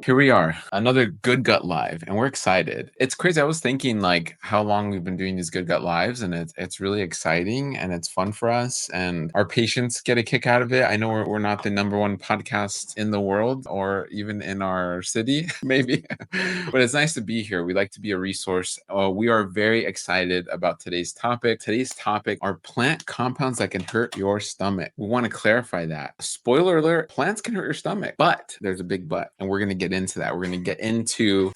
Here we are, another Good Gut Live, and we're excited. It's crazy. I was thinking like how long we've been doing these Good Gut Lives, and it's really exciting and it's fun for us, and our patients get a kick out of it. I know we're not the number one podcast in the world or even in our city, maybe, but it's nice to be here. We like to be a resource. We are very excited about today's topic. Today's topic are plant compounds that can hurt your stomach. We want to clarify that. Spoiler alert, plants can hurt your stomach, but there's a big but, and we're going to get into that. We're going to get into,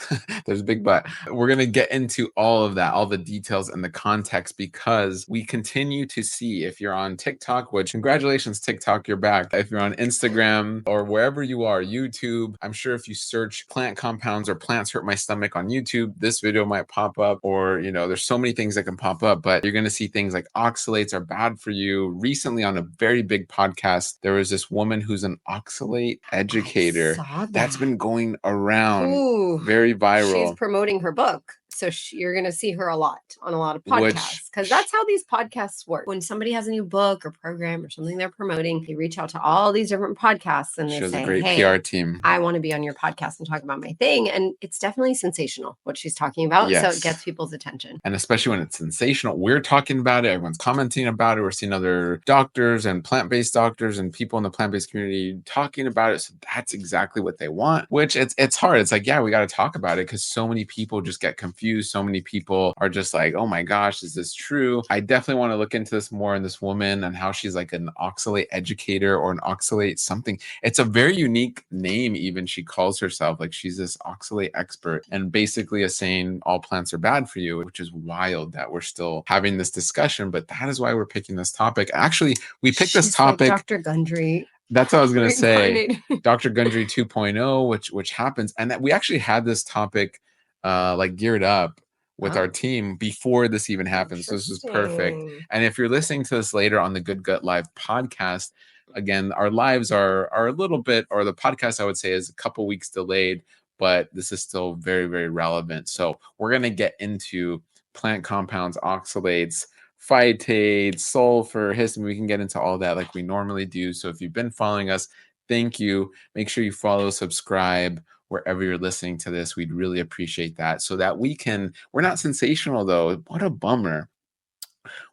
there's a big but. We're going to get into all of that, all the details and the context, because we continue to see, if you're on TikTok, which congratulations, TikTok, you're back. If you're on Instagram or wherever you are, YouTube, I'm sure if you search plant compounds or plants hurt my stomach on YouTube, this video might pop up, or, there's so many things that can pop up, but you're going to see things like oxalates are bad for you. Recently on a very big podcast, there was this woman who's an oxalate educator. That's been going around. Ooh, very viral. She's promoting her book. So you're going to see her a lot on a lot of podcasts, because that's how these podcasts work. When somebody has a new book or program or something they're promoting, they reach out to all these different podcasts and they say, a great hey, PR team. I want to be on your podcast and talk about my thing. And it's definitely sensational what she's talking about. Yes. So it gets people's attention. And especially when it's sensational, we're talking about it. Everyone's commenting about it. We're seeing other doctors and plant-based doctors and people in the plant-based community talking about it. So that's exactly what they want, which it's hard. It's like, yeah, we got to talk about it because so many people just get confused. So many people are just like, oh my gosh, is this true? I definitely want to look into this more, and this woman and how she's like an oxalate educator or an oxalate something. It's a very unique name. Even she calls herself, like she's this oxalate expert, and basically is saying all plants are bad for you, which is wild that we're still having this discussion. But that is why we're picking this topic. Actually, we picked this topic. Like Dr. Gundry. That's what I was going to say. Dr. Gundry 2.0, which happens. And that we actually had this topic like geared up with our team before this even happened. So this is perfect. And if you're listening to this later on the Good Gut Live podcast, again, our lives are a little bit, or the podcast, I would say, is a couple weeks delayed, but this is still very, very relevant. So we're going to get into plant compounds, oxalates, phytates, sulfur, histamine. We can get into all that like we normally do. So if you've been following us, thank you. Make sure you follow, subscribe wherever you're listening to this. We'd really appreciate that, so that we're not sensational though. What a bummer.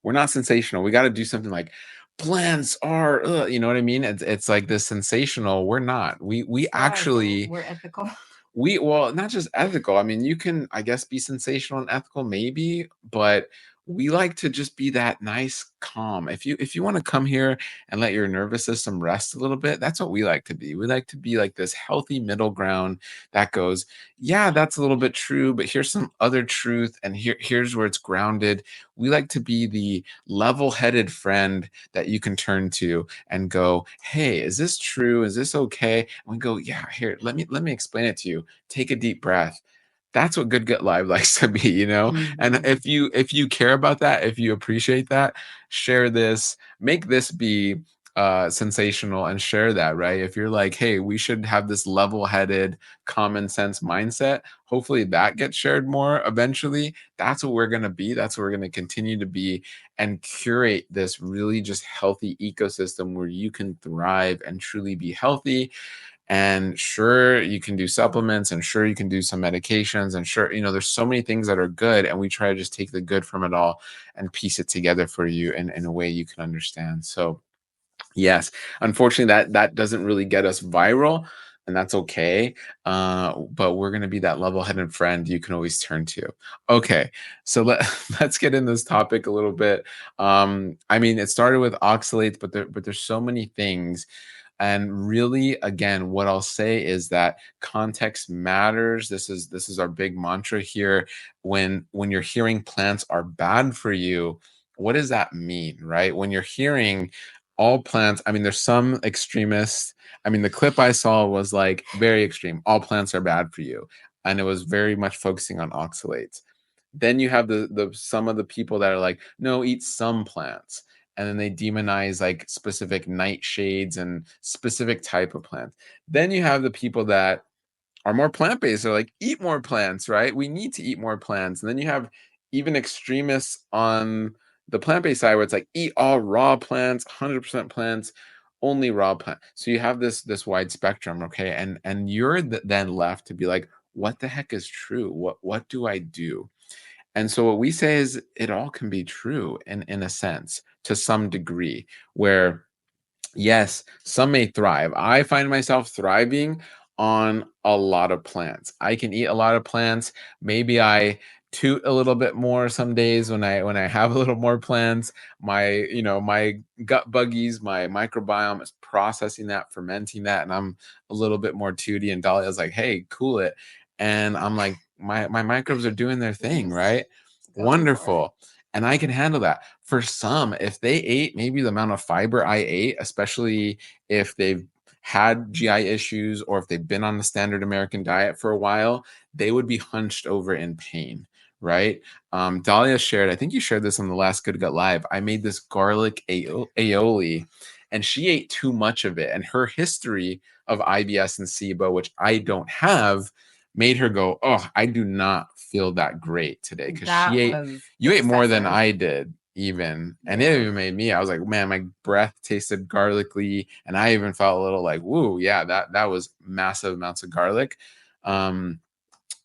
We're not sensational. We got to do something like plants are, you know what I mean? It's like this sensational. We're not. We actually, we're ethical. Well, not just ethical. I mean, you can, I guess, be sensational and ethical maybe, but we like to just be that nice, calm. If you want to come here and let your nervous system rest a little bit, that's what we like to be. We like to be like this healthy middle ground that goes, yeah, that's a little bit true, but here's some other truth, and here's where it's grounded. We like to be the level-headed friend that you can turn to and go, hey, is this true? Is this okay? And we go, yeah, here, let me explain it to you. Take a deep breath. That's what Good Gut Live likes to be, Mm-hmm. And if you care about that, if you appreciate that, share this, make this be sensational, and share that, right? If you're like, hey, we should have this level-headed, common sense mindset, hopefully that gets shared more eventually. That's what we're going to be. That's what we're going to continue to be, and curate this really just healthy ecosystem where you can thrive and truly be healthy. And sure, you can do supplements, and sure, you can do some medications, and sure, there's so many things that are good, and we try to just take the good from it all and piece it together for you in a way you can understand. So yes, unfortunately, that doesn't really get us viral, and that's okay. But we're going to be that level-headed friend you can always turn to. Okay, so let's get in this topic a little bit. I mean, it started with oxalates, but there's so many things. And really, again, what I'll say is that context matters. This is our big mantra here. When you're hearing plants are bad for you, what does that mean, right? When you're hearing all plants, I mean, there's some extremists. I mean, the clip I saw was like very extreme. All plants are bad for you. And it was very much focusing on oxalates. Then you have the some of the people that are like, no, eat some plants. And then they demonize like specific nightshades and specific type of plants. Then you have the people that are more plant-based. They're like, eat more plants, right? We need to eat more plants. And then you have even extremists on the plant-based side where it's like, eat all raw plants, 100% plants. only raw plant. So you have this wide spectrum, okay? And you're then left to be like, what the heck is true? What do I do? And so what we say is it all can be true in a sense to some degree, where yes, some may thrive. I find myself thriving on a lot of plants. I can eat a lot of plants. Maybe I toot a little bit more some days when I have a little more plants. My gut buggies, my microbiome is processing that, fermenting that, and I'm a little bit more tooty. And Dahlia's like, "Hey, cool it." And I'm like, my microbes are doing their thing, Yes. right? Go for it. Wonderful. And I can handle that. For some, if they ate maybe the amount of fiber I ate, especially if they've had GI issues or if they've been on the standard American diet for a while, they would be hunched over in pain, right? Dahlia shared, I think you shared this on the last Good Gut Live. I made this garlic aioli, and she ate too much of it. And her history of IBS and SIBO, which I don't have, made her go, "Oh, I do not feel that great today," because That was you ate more than excessive. I did even, and it Yeah. even made me, I was like, man, my breath tasted garlicky, and I even felt a little like, woo, yeah, that was massive amounts of garlic. um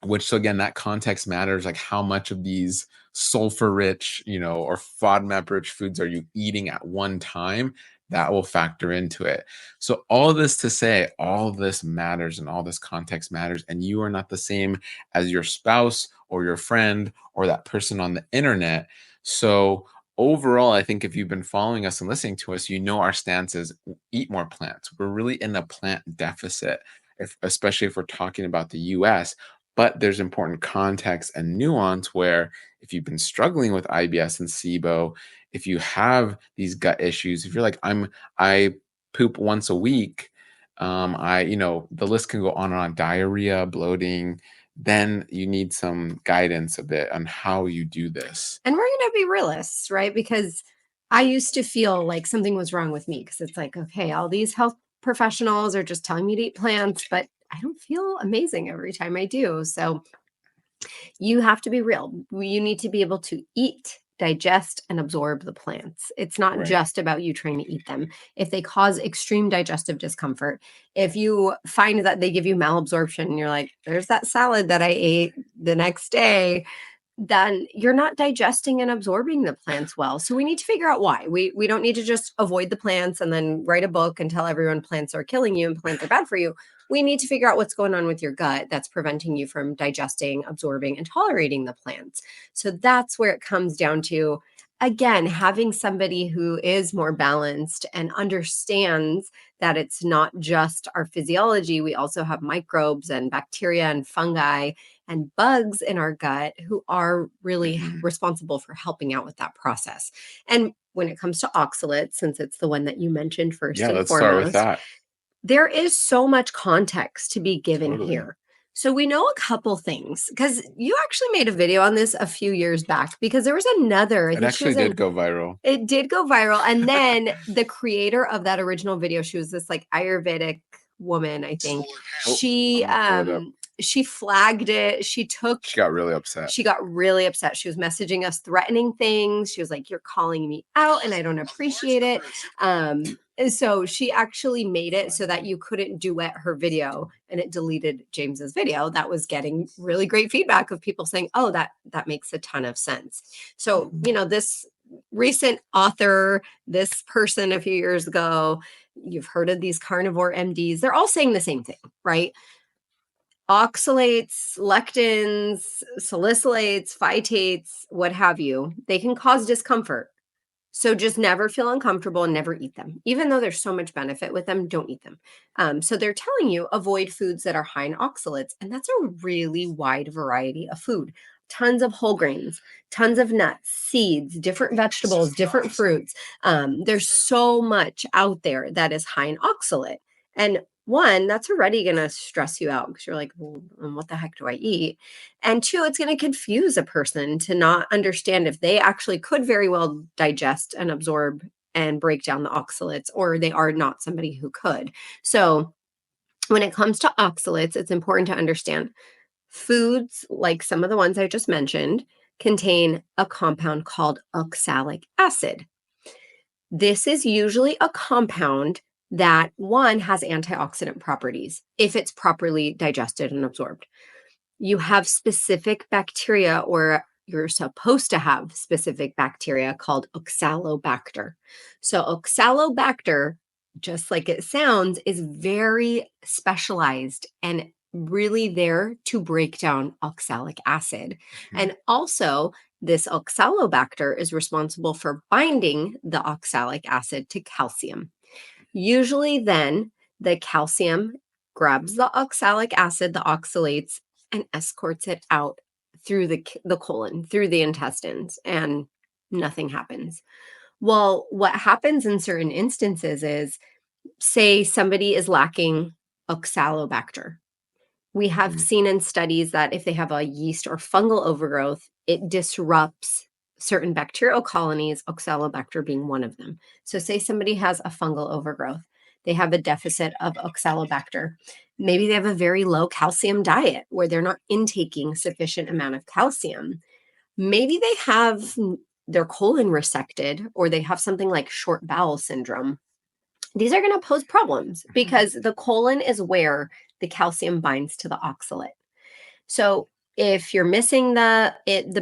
which, so again, that context matters, like how much of these sulfur rich, or FODMAP rich foods are you eating at one time. That will factor into it. So all of this to say, all of this matters and all this context matters, and you are not the same as your spouse or your friend or that person on the internet. So overall, I think if you've been following us and listening to us, our stance is eat more plants. We're really in a plant deficit, especially if we're talking about the US. But there's important context and nuance where if you've been struggling with IBS and SIBO, if you have these gut issues, if you're like, I poop once a week, the list can go on and on, diarrhea, bloating, then you need some guidance a bit on how you do this. And we're going to be realists, right? Because I used to feel like something was wrong with me because it's like, okay, all these health professionals are just telling me to eat plants, but I don't feel amazing every time I do. So you have to be real. You need to be able to eat, digest, and absorb the plants. It's not Right. just about you trying to eat them. If they cause extreme digestive discomfort, if you find that they give you malabsorption and you're like, there's that salad that I ate the next day, then you're not digesting and absorbing the plants well. So we need to figure out why. We don't need to just avoid the plants and then write a book and tell everyone plants are killing you and plants are bad for you. We need to figure out what's going on with your gut that's preventing you from digesting, absorbing, and tolerating the plants. So that's where it comes down to, again, having somebody who is more balanced and understands that it's not just our physiology. We also have microbes and bacteria and fungi and bugs in our gut who are really responsible for helping out with that process. And when it comes to oxalates, since it's the one that you mentioned first Yeah, and let's start with foremost, that. there is so much context to be given Totally. here. So we know a couple things because you actually made a video on this a few years back because there was another, I It think she actually was in, did go viral. it did go viral. And then the creator of that original video, she was this like Ayurvedic woman, I think. Oh, She I'm gonna pull it up. she flagged it. She got really upset. She got really upset. She was messaging us threatening things. She was like, "You're calling me out and I don't appreciate it." And so she actually made it so that you couldn't duet her video, and it deleted James's video. That was getting really great feedback of people saying, "Oh, that makes a ton of sense." So, this recent author, this person a few years ago, you've heard of these carnivore MDs. They're all saying the same thing, right? Oxalates, lectins, salicylates, phytates, what have you, they can cause discomfort. So just never feel uncomfortable and never eat them. Even though there's so much benefit with them, don't eat them. So they're telling you avoid foods that are high in oxalates. And that's a really wide variety of food. Tons of whole grains, tons of nuts, seeds, different vegetables, different fruits. There's so much out there that is high in oxalate. And one, that's already going to stress you out because you're like, well, what the heck do I eat? And two, it's going to confuse a person to not understand if they actually could very well digest and absorb and break down the oxalates, or they are not somebody who could. So when it comes to oxalates, it's important to understand foods like some of the ones I just mentioned contain a compound called oxalic acid. This is usually a compound that one has antioxidant properties if it's properly digested and absorbed. You have specific bacteria, or you're supposed to have specific bacteria called oxalobacter. So, oxalobacter, just like it sounds, is very specialized and really there to break down oxalic acid. Mhm. And also, this oxalobacter is responsible for binding the oxalic acid to calcium. Usually, then the calcium grabs the oxalic acid, the oxalates, and escorts it out through the colon, through the intestines, and nothing happens. Well, what happens in certain instances is, say somebody is lacking oxalobacter. We have Mhm. seen in studies that if they have a yeast or fungal overgrowth, it disrupts certain bacterial colonies, oxalobacter being one of them. So, say somebody has a fungal overgrowth, they have a deficit of oxalobacter. Maybe they have a very low calcium diet where they're not intaking sufficient amount of calcium. Maybe they have their colon resected, or they have something like short bowel syndrome. These are going to pose problems Mhm. because the colon is where the calcium binds to the oxalate. So if you're missing the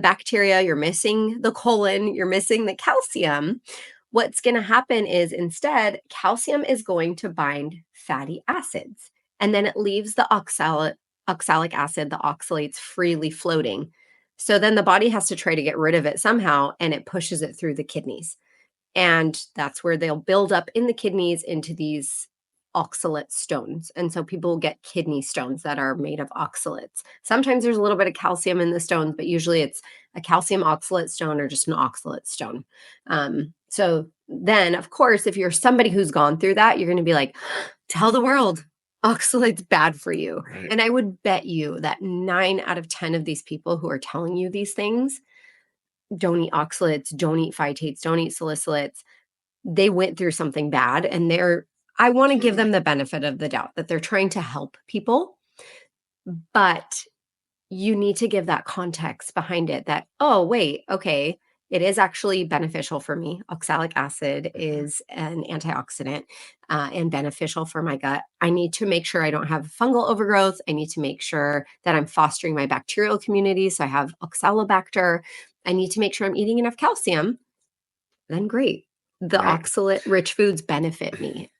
bacteria, you're missing the colon, you're missing the calcium, what's going to happen is instead calcium is going to bind fatty acids, and then it leaves the oxalic acid, the oxalates, freely floating. So then the body has to try to get rid of it somehow, and it pushes it through the kidneys. And that's where they'll build up in the kidneys into these oxalate stones. And so people get kidney stones that are made of oxalates. Sometimes there's a little bit of calcium in the stones, but usually it's a calcium oxalate stone or just an oxalate stone. So then, of course, if you're somebody who's gone through that, you're going to be like, tell the world oxalate's bad for you. Right. And I would bet you that 9 out of 10 of these people who are telling you these things don't eat oxalates, don't eat phytates, don't eat salicylates. They went through something bad, and I want to give them the benefit of the doubt that they're trying to help people, but you need to give that context behind it that, oh, wait, okay, it is actually beneficial for me. Oxalic acid Mhm. is an antioxidant and beneficial for my gut. I need to make sure I don't have fungal overgrowth. I need to make sure that I'm fostering my bacterial community. So I have oxalobacter. I need to make sure I'm eating enough calcium. Then great. The Right. oxalate rich foods benefit me.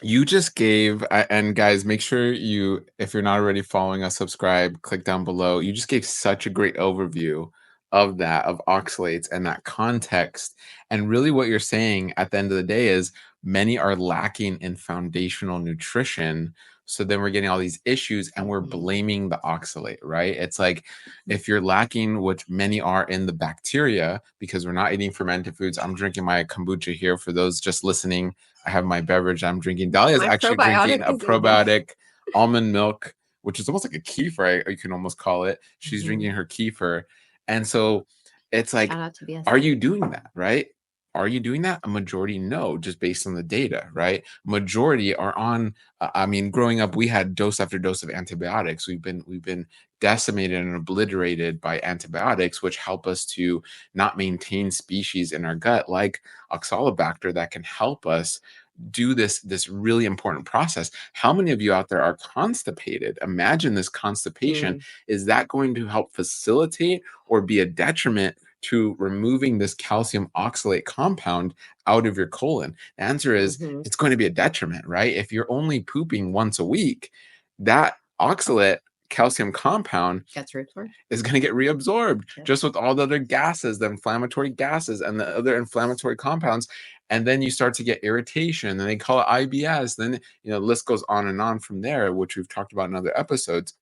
You just gave, and guys, make sure you, if you're not already following us, subscribe, click down below. You just gave such a great overview of that, of oxalates and that context. And really, what you're saying at the end of the day is many are lacking in foundational nutrition. So then we're getting all these issues and we're Mhm. blaming the oxalate, right? It's like if you're lacking, which many are in the bacteria, because we're not eating fermented foods. I'm drinking my kombucha here for those just listening. I have my beverage I'm drinking. Dahlia is My actually drinking probiotic a is in there. probiotic almond milk, which is almost like a kefir, you can almost call it. She's Mhm. drinking her kefir. And so it's like, Shout out to are BSN. you doing that, right? Are you doing that? A majority no, just based on the data, right? Majority are on. I mean, growing up, we had dose after dose of antibiotics. We've been decimated and obliterated by antibiotics, which help us to not maintain species in our gut, like oxalobacter, that can help us do this really important process. How many of you out there are constipated? Imagine this constipation. Mm. Is that going to help facilitate or be a detriment to removing this calcium oxalate compound out of your colon? The answer is Mhm. it's going to be a detriment, right? If you're only pooping once a week, that oxalate calcium compound Gets reabsorbed. is going to get reabsorbed Yep. just with all the other gases, the inflammatory gases and the other inflammatory compounds. And then you start to get irritation, and they call it IBS. Then, the list goes on and on from there, which we've talked about in other episodes.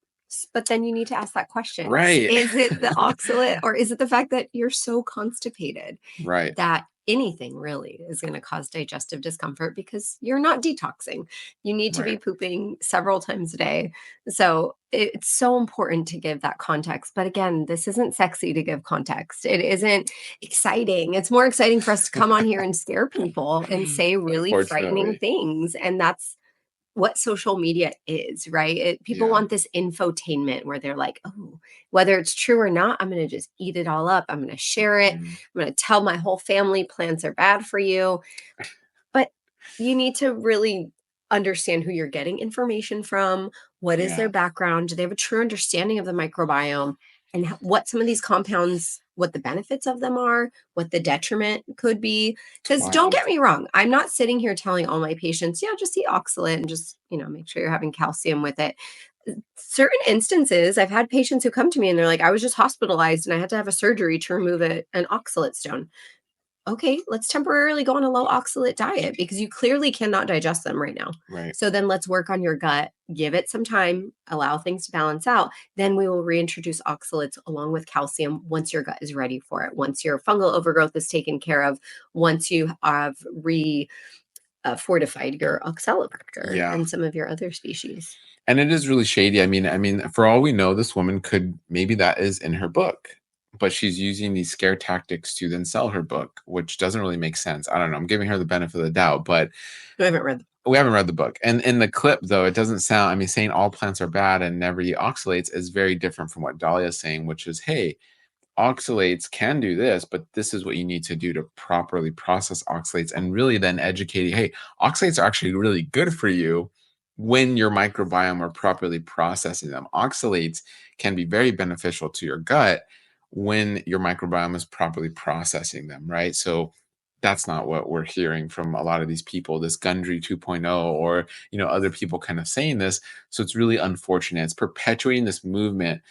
But then you need to ask that question. Right. Is it the oxalate, or is it the fact that you're so constipated Right. that anything really is going to cause digestive discomfort because you're not detoxing? You need to be Right. pooping several times a day. So it's so important to give that context. But again, this isn't sexy to give context. It isn't exciting. It's more exciting for us to come on here and scare people and say really frightening Unfortunately. things. And that's what social media is, right? People Yeah. want this infotainment where they're like, oh, whether it's true or not, I'm going to just eat it all up. I'm going to share it. Mhm. I'm going to tell my whole family plants are bad for you. But You need to really understand who you're getting information from, what is their Yeah, background, do they have a true understanding of the microbiome, and what some of these compounds, what the benefits of them are, what the detriment could be. it's Because don't wild. get me wrong, I'm not sitting here telling all my patients, yeah, just eat oxalate and just, make sure you're having calcium with it. Certain instances, I've had patients who come to me and they're like, I was just hospitalized and I had to have a surgery to remove an oxalate stone. Okay, let's temporarily go on a low oxalate diet because you clearly cannot digest them right now. Right. So then let's work on your gut, give it some time, allow things to balance out. Then we will reintroduce oxalates along with calcium once your gut is ready for it, once your fungal overgrowth is taken care of, once you have fortified your oxalobacter Yeah. and some of your other species. And it is really shady. I mean, for all we know, this woman could maybe that is in her book, but she's using these scare tactics to then sell her book, which doesn't really make sense. I don't know. I'm giving her the benefit of the doubt, but I haven't read them. we haven't read the book. And in the clip, though, it doesn't sound, I mean, saying all plants are bad and never eat oxalates is very different from what Dahlia is saying, which is, hey, oxalates can do this, but this is what you need to do to properly process oxalates and really then educating, hey, oxalates are actually really good for you when your microbiome are properly processing them. Oxalates can be very beneficial to your gut when your microbiome is properly processing them, right? So that's not what we're hearing from a lot of these people, this Gundry 2.0 or, other people kind of saying this. So it's really unfortunate. It's perpetuating this movement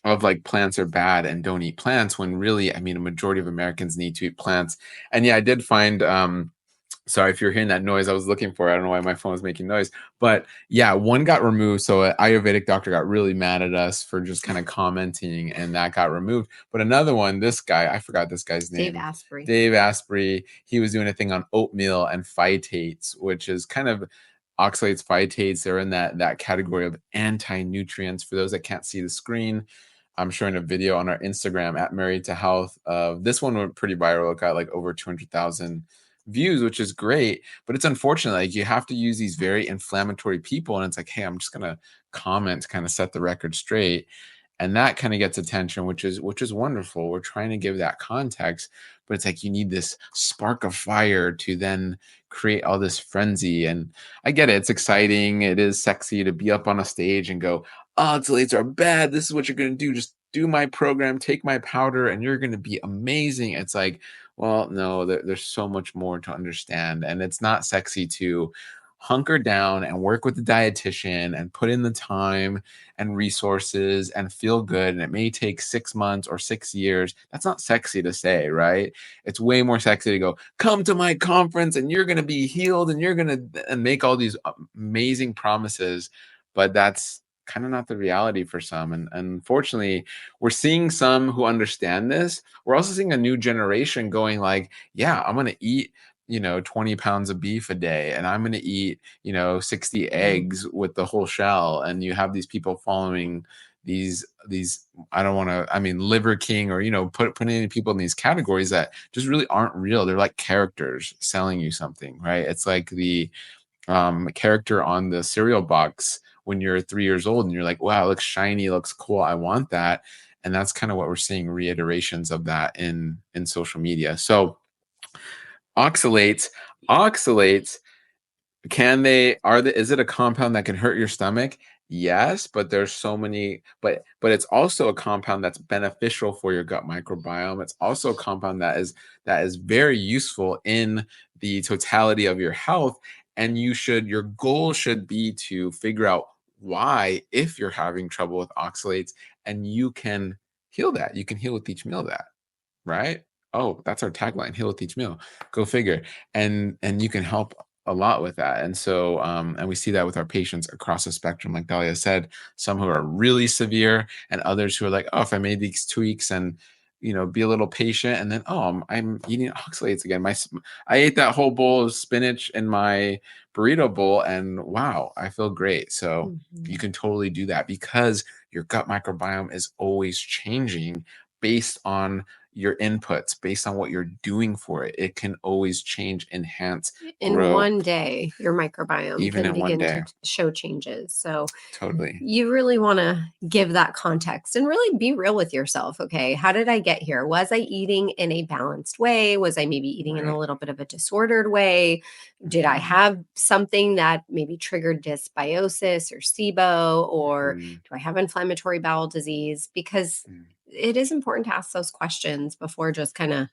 of like plants are bad and don't eat plants when really, I mean, a majority of Americans need to eat plants. And yeah, I did find sorry if you're hearing that noise I was looking for. I don't know why my phone was making noise. But yeah, one got removed. So an Ayurvedic doctor got really mad at us for just kind of commenting and that got removed. But another one, this guy, I forgot this guy's Dave name. Asprey. Dave Asprey, he was doing a thing on oatmeal and phytates, which is kind of oxalates, phytates. They're in that category of anti-nutrients. For those that can't see the screen, I'm showing a video on our Instagram at Married to Health. This one went pretty viral. It got like over 200,000 views, which is great. But it's unfortunate. Like you have to use these very inflammatory people, and it's like, hey, I'm just gonna comment to kind of set the record straight, and that kind of gets attention, which is wonderful. We're trying to give that context, but it's like you need this spark of fire to then create all this frenzy. And I get it. It's exciting. It is sexy to be up on a stage and go, oxalates are bad. This is what you're going to do. Just do my program, take my powder, and you're going to be amazing. It's like, well, no, there's so much more to understand. And it's not sexy to hunker down and work with the dietitian and put in the time and resources and feel good. And it may take 6 months or 6 years. That's not sexy to say, right? It's way more sexy to go, come to my conference and you're going to be healed and you're going to and make all these amazing promises. But that's kind of not the reality for some. And unfortunately, we're seeing some who understand this. We're also seeing a new generation going like, yeah, I'm going to eat 20 pounds of beef a day and I'm going to eat 60 Mhm. eggs with the whole shell. And you have these people following these I don't want to, I mean, Liver King or putting people in these categories that just really aren't real. They're like characters selling you something, right? It's like the character on the cereal box when you're 3 years old and you're like, wow, it looks shiny, it looks cool, I want that. And that's kind of what we're seeing, reiterations of that in social media. So oxalates, oxalates, can they are the is it a compound that can hurt your stomach? Yes, but there's so many, but it's also a compound that's beneficial for your gut microbiome. It's also a compound that is very useful in the totality of your health. And your goal should be to figure out why, if you're having trouble with oxalates, and you can heal that. You can heal with each meal that, right? Oh, that's our tagline, heal with each meal. Go figure. And you can help a lot with that. And so and we see that with our patients across the spectrum, like Dahlia said, some who are really severe and others who are like, oh, if I made these tweaks and be a little patient, and then I'm eating oxalates again. I ate that whole bowl of spinach in my burrito bowl and wow, I feel great. So you Mhm. can totally do that because your gut microbiome is always changing based on your inputs, based on what you're doing for it, it can always change, enhance, In grow, one day, your microbiome even can in one begin day. to show changes. So Totally. you really want to give that context and really be real with yourself. Okay, how did I get here? Was I eating in a balanced way? Was I maybe eating in a Right. little bit of a disordered way? Did I Mhm. have something that maybe triggered dysbiosis or SIBO? Or Mhm. do I have inflammatory bowel disease? Because Mm. it is important to ask those questions before just kind of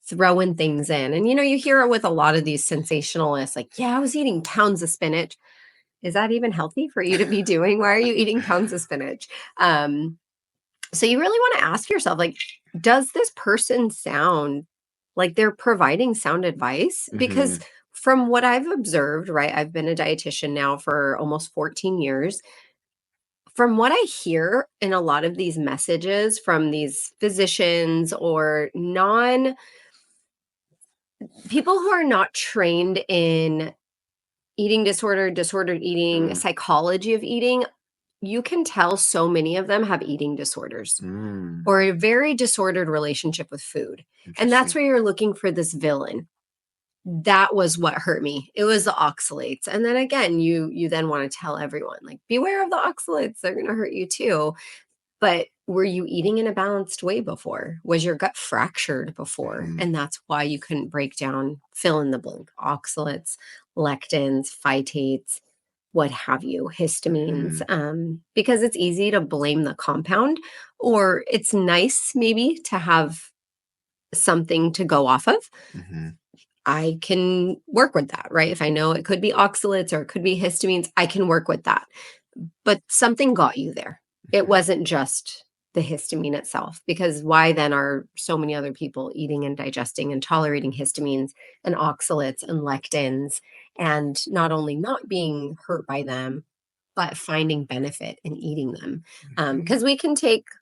throwing things in. And you hear it with a lot of these sensationalists like, yeah, I was eating pounds of spinach. Is that even healthy for you to be doing? Why are you eating pounds of spinach? Um, so you really want to ask yourself, like, does this person sound like they're providing sound advice? Because Mhm. from what I've observed, right, I've been a dietitian now for almost 14 years. From what I hear in a lot of these messages from these physicians or non people who are not trained in eating disorder, disordered eating, Mm. psychology of eating, you can tell so many of them have eating disorders Mm. or a very disordered relationship with food. And that's Interesting. where you're looking for this villain. That was what hurt me. It was the oxalates. And then again, you then want to tell everyone like beware of the oxalates. They're going to hurt you too. But were you eating in a balanced way before? Was your gut fractured before? Mhm. And that's why you couldn't break down fill in the blank oxalates, lectins, phytates, what have you, histamines, Mhm. because it's easy to blame the compound, or it's nice maybe to have something to go off of. Mhm. I can work with that, right? If I know it could be oxalates or it could be histamines, I can work with that. But something got you there. It Mhm. wasn't just the histamine itself, because why then are so many other people eating and digesting and tolerating histamines and oxalates and lectins and not only not being hurt by them, but finding benefit in eating them? Mhm. Because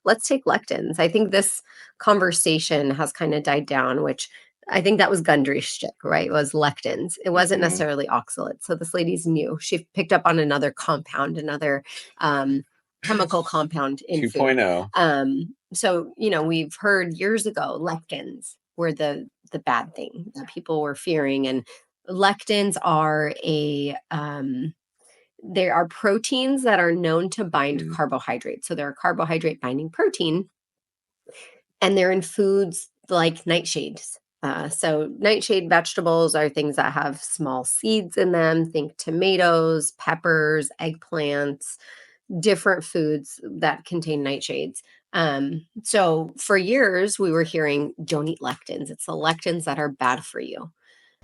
let's take lectins. I think this conversation has kind of died down, which I think that was Gundry's shtick, right? Was lectins. It wasn't Mhm. necessarily oxalates. So this lady's new. She picked up on another compound, another um, chemical compound in food. 2.0. So we've heard years ago lectins were the bad thing that people were fearing, and lectins are they are proteins that are known to bind Mhm. carbohydrates. So they're a carbohydrate binding protein, and they're in foods like nightshades. So, nightshade vegetables are things that have small seeds in them. Think tomatoes, peppers, eggplants, different foods that contain nightshades. So, for years, we were hearing don't eat lectins. It's the lectins that are bad for you.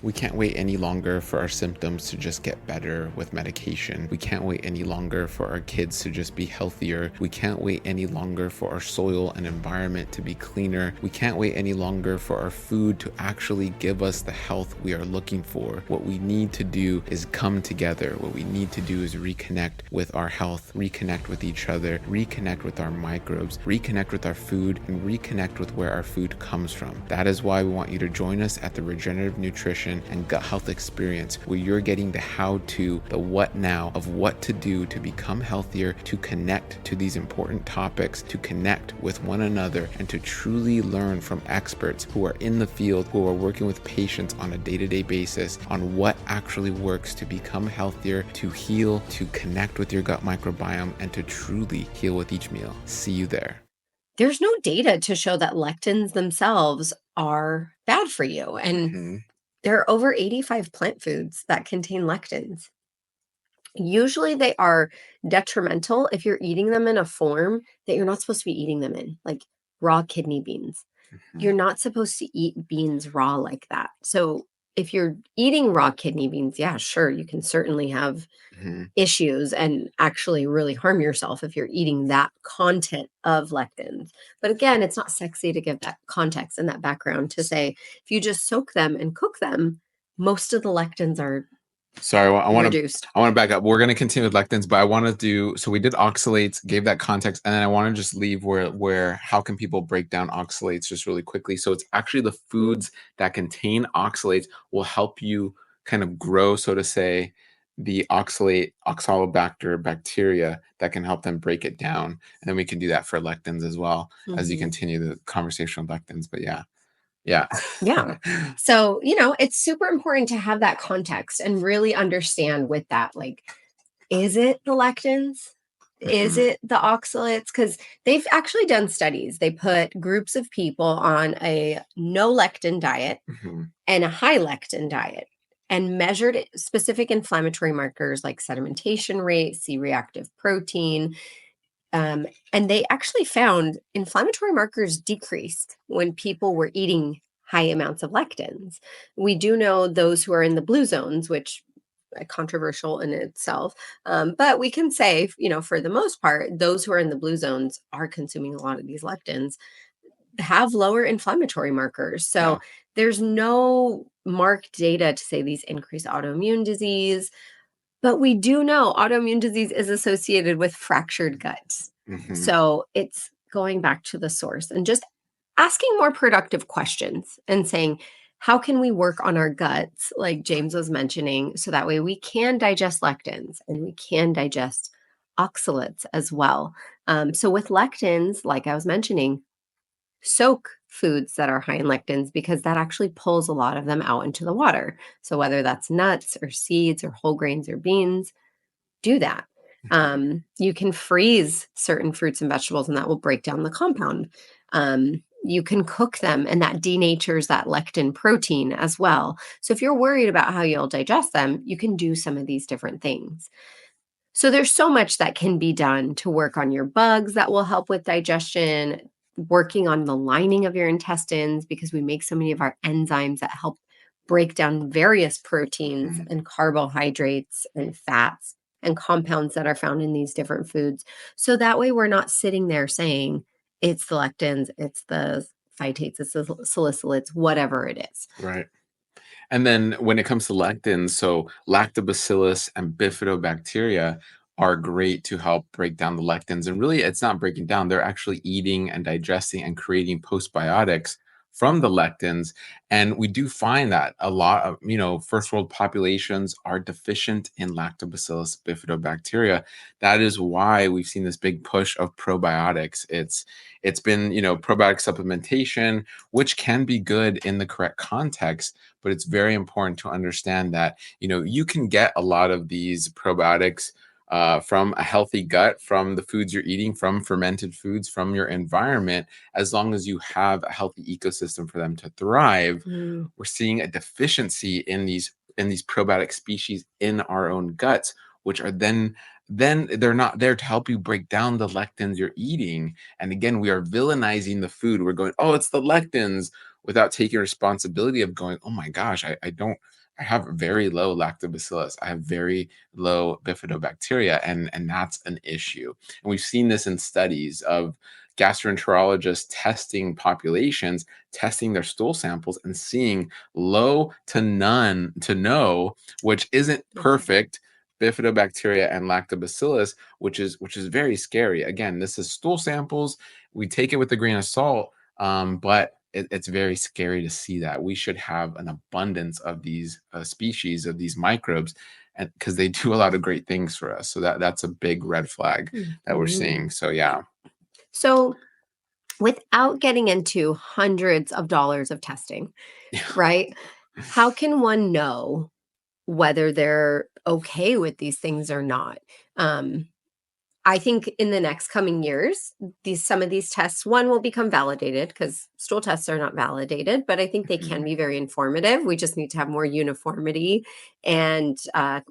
We can't wait any longer for our symptoms to just get better with medication. We can't wait any longer for our kids to just be healthier. We can't wait any longer for our soil and environment to be cleaner. We can't wait any longer for our food to actually give us the health we are looking for. What we need to do is come together. What we need to do is reconnect with our health, reconnect with each other, reconnect with our microbes, reconnect with our food, and reconnect with where our food comes from. That is why we want you to join us at the Regenerative Nutrition and Gut Health Experience, where you're getting the how-to, the what now of what to do to become healthier, to connect to these important topics, to connect with one another, and to truly learn from experts who are in the field, who are working with patients on a day-to-day basis on what actually works to become healthier, to heal, to connect with your gut microbiome, and to truly heal with each meal. See you there. There's no data to show that lectins themselves are bad for you. And Mhm. there are over 85 plant foods that contain lectins. Usually they are detrimental if you're eating them in a form that you're not supposed to be eating them in, like raw kidney beans. You're Mhm. not supposed to eat beans raw like that. So if you're eating raw kidney beans, yeah, sure, you can certainly have Mhm. issues and actually really harm yourself if you're eating that content of lectins. But again, it's not sexy to give that context and that background to say if you just soak them and cook them, most of the lectins are Sorry, I want to reduced. I want to back up. We're going to continue with lectins, but I want to do so. We did oxalates, gave that context, and then I want to just leave where how can people break down oxalates just really quickly. So it's actually the foods that contain oxalates will help you kind of grow, so to say, the oxalobacter bacteria that can help them break it down. And then we can do that for lectins as well as you Mhm. continue the conversation on lectins. But yeah, yeah. Yeah. So, it's super important to have that context and really understand with that. Like, is it the lectins? Is Mhm, it the oxalates? Because they've actually done studies. They put groups of people on a no lectin diet mhm, and a high lectin diet and measured specific inflammatory markers like sedimentation rate, C reactive protein, and they actually found inflammatory markers decreased when people were eating high amounts of lectins. We do know those who are in the blue zones, which controversial in itself. But we can say, for the most part, those who are in the blue zones are consuming a lot of these lectins, have lower inflammatory markers. yeah. So there's no marked data to say these increase autoimmune disease, but we do know autoimmune disease is associated with fractured guts. Mhm, So it's going back to the source and just asking more productive questions and saying, how can we work on our guts, like James was mentioning, so that way we can digest lectins and we can digest oxalates as well. So with lectins, like I was mentioning, soak foods that are high in lectins because that actually pulls a lot of them out into the water. So whether that's nuts or seeds or whole grains or beans, do that. mhm, You can freeze certain fruits and vegetables, and that will break down the compound. You can cook them, and that denatures that lectin protein as well. So, if you're worried about how you'll digest them, you can do some of these different things. So there's so much that can be done to work on your bugs that will help with digestion, working on the lining of your intestines because we make so many of our enzymes that help break down various proteins mhm. and carbohydrates and fats and compounds that are found in these different foods. So that way we're not sitting there saying it's the lectins, it's the phytates, it's the salicylates, whatever it is. Right. And then when it comes to lectins, so lactobacillus and bifidobacteria are great to help break down the lectins. And really, it's not breaking down, they're actually eating and digesting and creating postbiotics from the lectins. And we do find that a lot of, first world populations are deficient in lactobacillus bifidobacteria. That is why we've seen this big push of probiotics. It's been, probiotic supplementation, which can be good in the correct context, but it's very important to understand that you can get a lot of these probiotics from a healthy gut, from the foods you're eating, from fermented foods, from your environment, as long as you have a healthy ecosystem for them to thrive. Mm, We're seeing a deficiency in these probiotic species in our own guts, which are then they're not there to help you break down the lectins you're eating. And again, we are villainizing the food. We're going, oh, it's the lectins, without taking responsibility of going, oh my gosh, I have very low lactobacillus. I have very low bifidobacteria, and that's an issue. And we've seen this in studies of gastroenterologists testing populations, testing their stool samples and seeing low to none to no, which isn't okay. perfect, bifidobacteria and lactobacillus, which is very scary. Again, this is stool samples. We take it with a grain of salt, but it's very scary to see that. We should have an abundance of these species of these microbes, and because they do a lot of great things for us. So that's a big red flag that we're Mhm. seeing. So yeah. So, without getting into hundreds of dollars of testing, right? How can one know whether they're okay with these things or not? Um, I think in the next coming years, some of these tests, one will become validated because stool tests are not validated, but I think they can Mhm. be very informative. We just need to have more uniformity and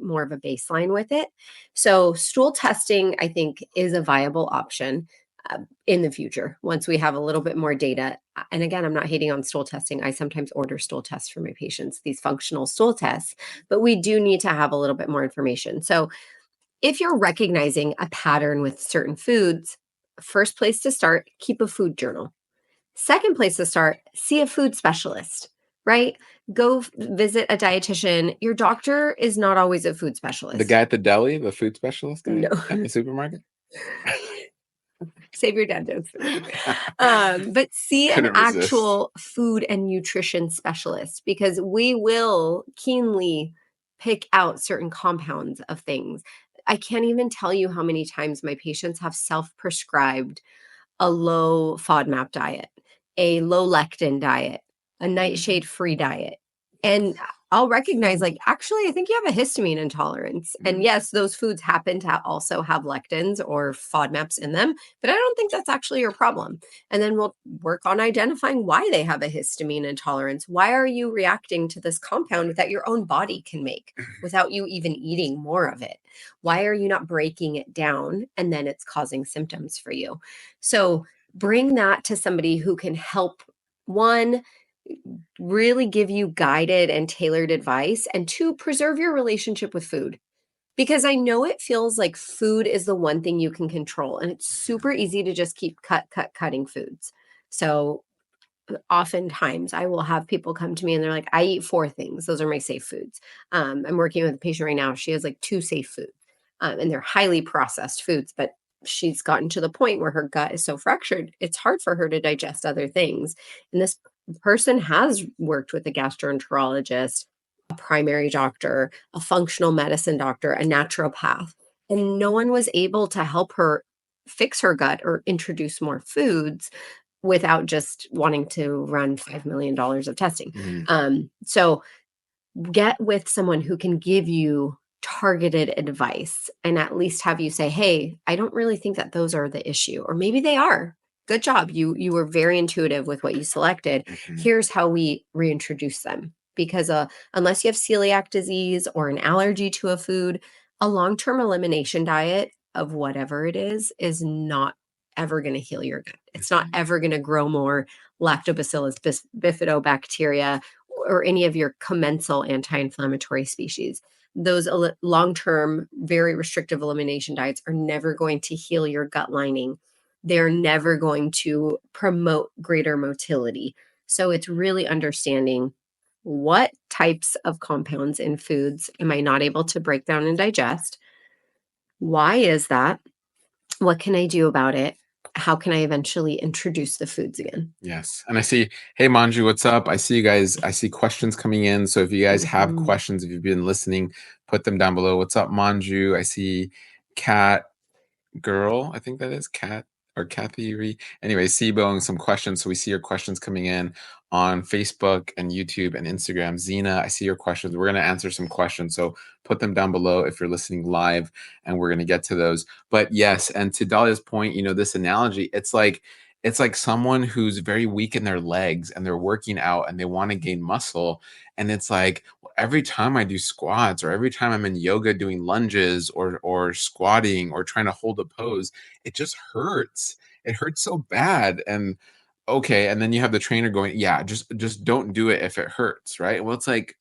more of a baseline with it. So, stool testing, I think, is a viable option in the future once we have a little bit more data. And again, I'm not hating on stool testing. I sometimes order stool tests for my patients, these functional stool tests, but we do need to have a little bit more information. So, if you're recognizing a pattern with certain foods, first place to start, keep a food journal. Second place to start, see a food specialist, right? Go visit a dietitian. Your doctor is not always a food The specialist. guy at the deli, the food specialist guy No, at the supermarket. save your dad jokes for later. But see an Couldn't resist. actual food and nutrition specialist because we will keenly pick out certain compounds of things. I can't even tell you how many times my patients have self-prescribed a low FODMAP diet, a low lectin diet, a nightshade free diet. And I'll recognize, like, actually, I think you have a histamine intolerance. And yes, those foods happen to also have lectins or FODMAPs in them, but I don't think that's actually your problem. And then we'll work on identifying why they have a histamine intolerance. Why are you reacting to this compound that your own body can make without you even eating more of it? Why are you not breaking it down and then it's causing symptoms for you? So bring that to somebody who can help, one, really give you guided and tailored advice, and two, preserve your relationship with food. Because I know it feels like food is the one thing you can control, and it's super easy to just keep cutting foods. So oftentimes I will have people come to me and they're like, I eat four things. Those are my safe foods. I'm working with a patient right now. She has like two safe foods, and they're highly processed foods, but she's gotten to the point where her gut is so fractured, it's hard for her to digest other things. And this person has worked with a gastroenterologist, a primary doctor, a functional medicine doctor, a naturopath, and no one was able to help her fix her gut or introduce more foods without just wanting to run $5 million of testing. Mhm. So get with someone who can give you targeted advice and at least have you say, hey, I don't really think that those are the issue, or maybe they are. Good job, you were very intuitive with what you selected. Mhm. Here's how we reintroduce them, because unless you have celiac disease or an allergy to a food, a long-term elimination diet of whatever it is not ever going to heal your gut. It's not Mhm. ever going to grow more lactobacillus bifidobacteria or any of your commensal anti-inflammatory species. Those long-term, very restrictive elimination diets are never going to heal your gut lining. They're never going to promote greater motility. So it's really understanding, what types of compounds in foods am I not able to break down and digest? Why is that? What can I do about it? How can I eventually introduce the foods again? Yes. And I see, hey Manju, what's up? I see you guys, I see questions coming in. So if you guys have Mhm. questions, if you've been listening, put them down below. What's up, Manju? I see Kat Girl, I think that is Kat or Kathy Ree. Anyway, Sibo and some questions. So we see your questions coming in on Facebook and YouTube and Instagram. Zena, I see your questions. We're going to answer some questions. So put them down below if you're listening live, and we're going to get to those. But yes, and to Dahlia's point, this analogy, it's like someone who's very weak in their legs and they're working out and they want to gain muscle. And it's like, every time I do squats or every time I'm in yoga doing lunges or squatting or trying to hold a pose, it just hurts. It hurts so bad. And okay, and then you have the trainer going, yeah, just don't do it if it hurts, right? Well, it's like,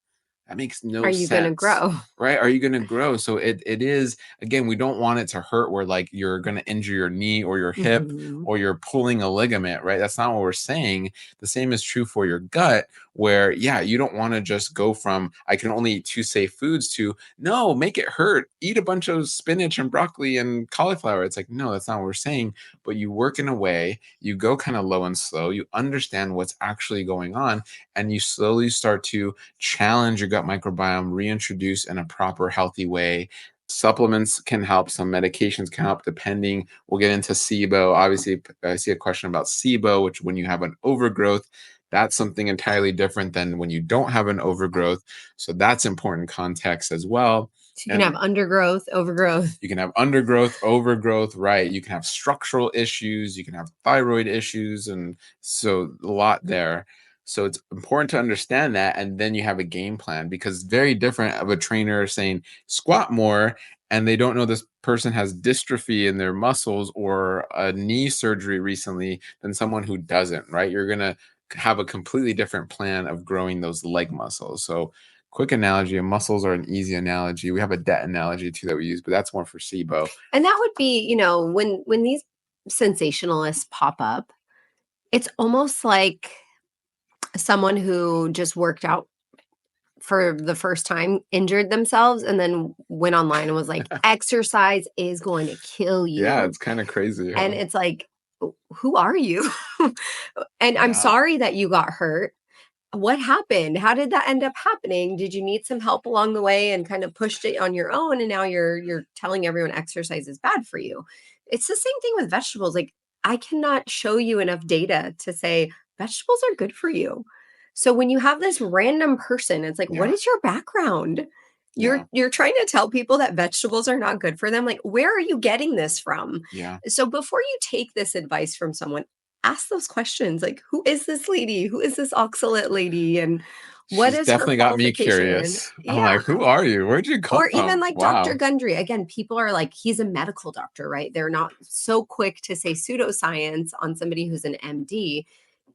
that makes Are no you going to sense. grow? Right? Are you going to grow? So it is, again, we don't want it to hurt where like you're going to injure your knee or your hip Mhm. or you're pulling a ligament, right? That's not what we're saying. The same is true for your gut, where yeah, you don't want to just go from I can only eat two safe foods to no, make it hurt, eat a bunch of spinach and broccoli and cauliflower. It's like, no, that's not what we're saying. But you work in a way, you go kind of low and slow, you understand what's actually going on, and you slowly start to challenge your gut microbiome, reintroduce in a proper healthy way. Supplements can help, some medications can help, depending. We'll get into SIBO. Obviously, I see a question about SIBO, which when you have an overgrowth, that's something entirely different than when you don't have an overgrowth. So that's important context as well. So you can have And undergrowth, overgrowth. you can have undergrowth, overgrowth, right? You can have structural issues, you can have thyroid issues, and so a lot there. So it's important to understand that, and then you have a game plan, because it's very different of a trainer saying squat more and they don't know this person has dystrophy in their muscles or a knee surgery recently than someone who doesn't, right? You're gonna have a completely different plan of growing those leg muscles. So quick analogy, and muscles are an easy analogy. We have a debt analogy too that we use, but that's more for SIBO. And that would be, when these sensationalists pop up, it's almost like someone who just worked out for the first time, injured themselves, and then went online and was like, exercise is going to kill Yeah, you. it's kind of crazy, And huh? it's like, who are you? And I'm Yeah. sorry that you got hurt. What happened? How did that end up happening? Did you need some help along the way and kind of pushed it on your own and now you're telling everyone exercise is bad for you? It's the same thing with vegetables. Like I cannot show you enough data to say vegetables are good for you. So when you have this random person, it's like, what Yeah. is your background? Yeah. You're trying to tell people that vegetables are not good for them. Like, where are you getting this from? Yeah. So before you take this advice from someone, ask those questions like, who is this lady? Who is this oxalate lady? And what She's is her definitely got me qualification? curious. I'm Yeah. like, who are you? Where'd you come Or even from? like Dr. Wow. Gundry. Again, people are like, he's a medical doctor, right? They're not so quick to say pseudoscience on somebody who's an MD.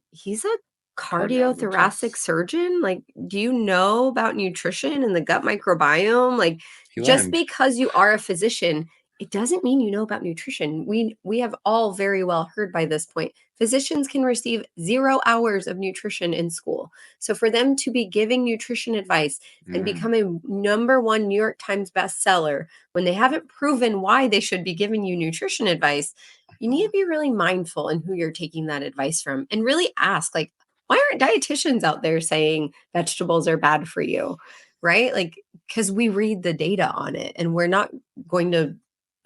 He's a cardiothoracic Cardiologist. surgeon. Like, do you know about nutrition and the gut microbiome? Like, He just learned. because you are a physician, it doesn't mean you know about nutrition. We have all very well heard by this point. Physicians can receive 0 hours of nutrition in school. So for them to be giving nutrition advice and Mm, become a #1 New York Times bestseller when they haven't proven why they should be giving you nutrition advice, you need to be really mindful in who you're taking that advice from and really ask, like, why aren't dietitians out there saying vegetables are bad for you? Right? Like, because we read the data on it and we're not going to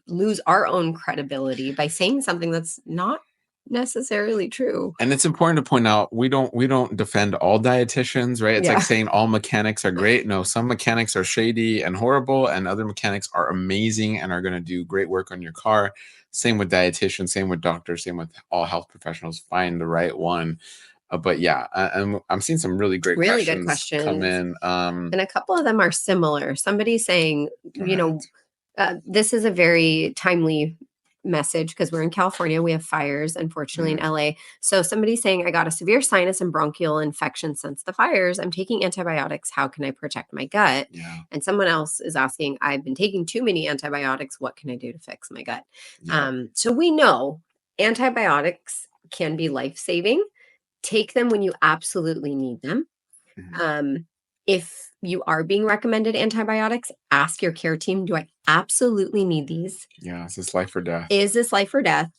lose our own credibility by saying something that's not necessarily true. and it's important to point out we don't defend all dietitians, right? It's like Yeah. saying all mechanics are great. No, some mechanics are shady and horrible, and other mechanics are amazing and are going to do great work on your car. Same with dietitians, same with doctors, same with all health professionals. Find the right one. But yeah, I'm seeing some really great Really good questions come questions. in. And a couple of them are similar. Somebody saying, Go you know, ahead. this is a very timely message because we're in California. We have fires, unfortunately, in Mm, LA. So somebody's saying, I got a severe sinus and bronchial infection since the fires. I'm taking antibiotics. How can I protect my gut? yeah. And someone else is asking, I've been taking too many antibiotics. What can I do to fix my gut? Yep. So we know antibiotics can be life saving. Take them when you absolutely need them. Mhm. um, if you are being recommended antibiotics, ask your care team, do I absolutely need these? Yeah. It's just life or death. Is this life or death?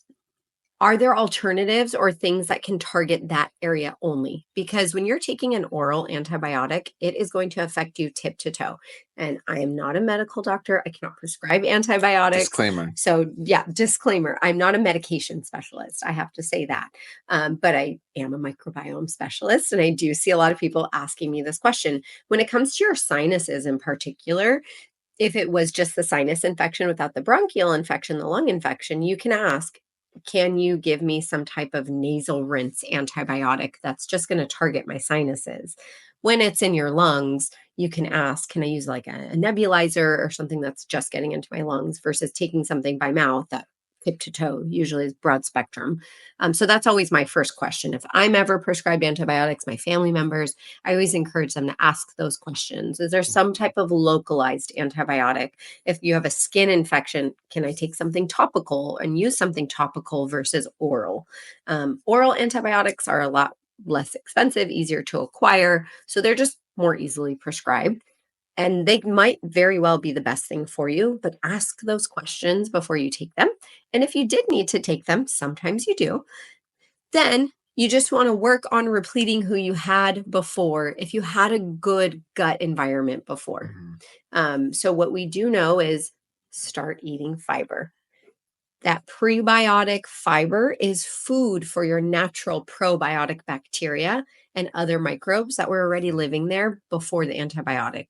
Are there alternatives or things that can target that area only? Because when you're taking an oral antibiotic, it is going to affect you tip to toe. And I am not a medical doctor. I cannot prescribe antibiotics. Disclaimer. So, yeah, disclaimer, I'm not a medication specialist. I have to say that. But I am a microbiome specialist. And I do see a lot of people asking me this question. When it comes to your sinuses in particular, if it was just the sinus infection without the bronchial infection, the lung infection, you can ask, can you give me some type of nasal rinse antibiotic that's just going to target my sinuses? When it's in your lungs, you can ask, can I use like a nebulizer or something that's just getting into my lungs versus taking something by mouth that tip to toe usually is broad spectrum. So that's always my first question. If I'm ever prescribed antibiotics, my family members, I always encourage them to ask those questions. Is there some type of localized antibiotic? If you have a skin infection, can I take something topical and use something topical versus oral? Oral antibiotics are a lot less expensive, easier to acquire. So they're just more easily prescribed. And they might very well be the best thing for you, but ask those questions before you take them. And if you did need to take them, sometimes you do, then you just want to work on repleting who you had before if you had a good gut environment before. Mhm. So, what we do know is start eating fiber. That prebiotic fiber is food for your natural probiotic bacteria and other microbes that were already living there before the antibiotic.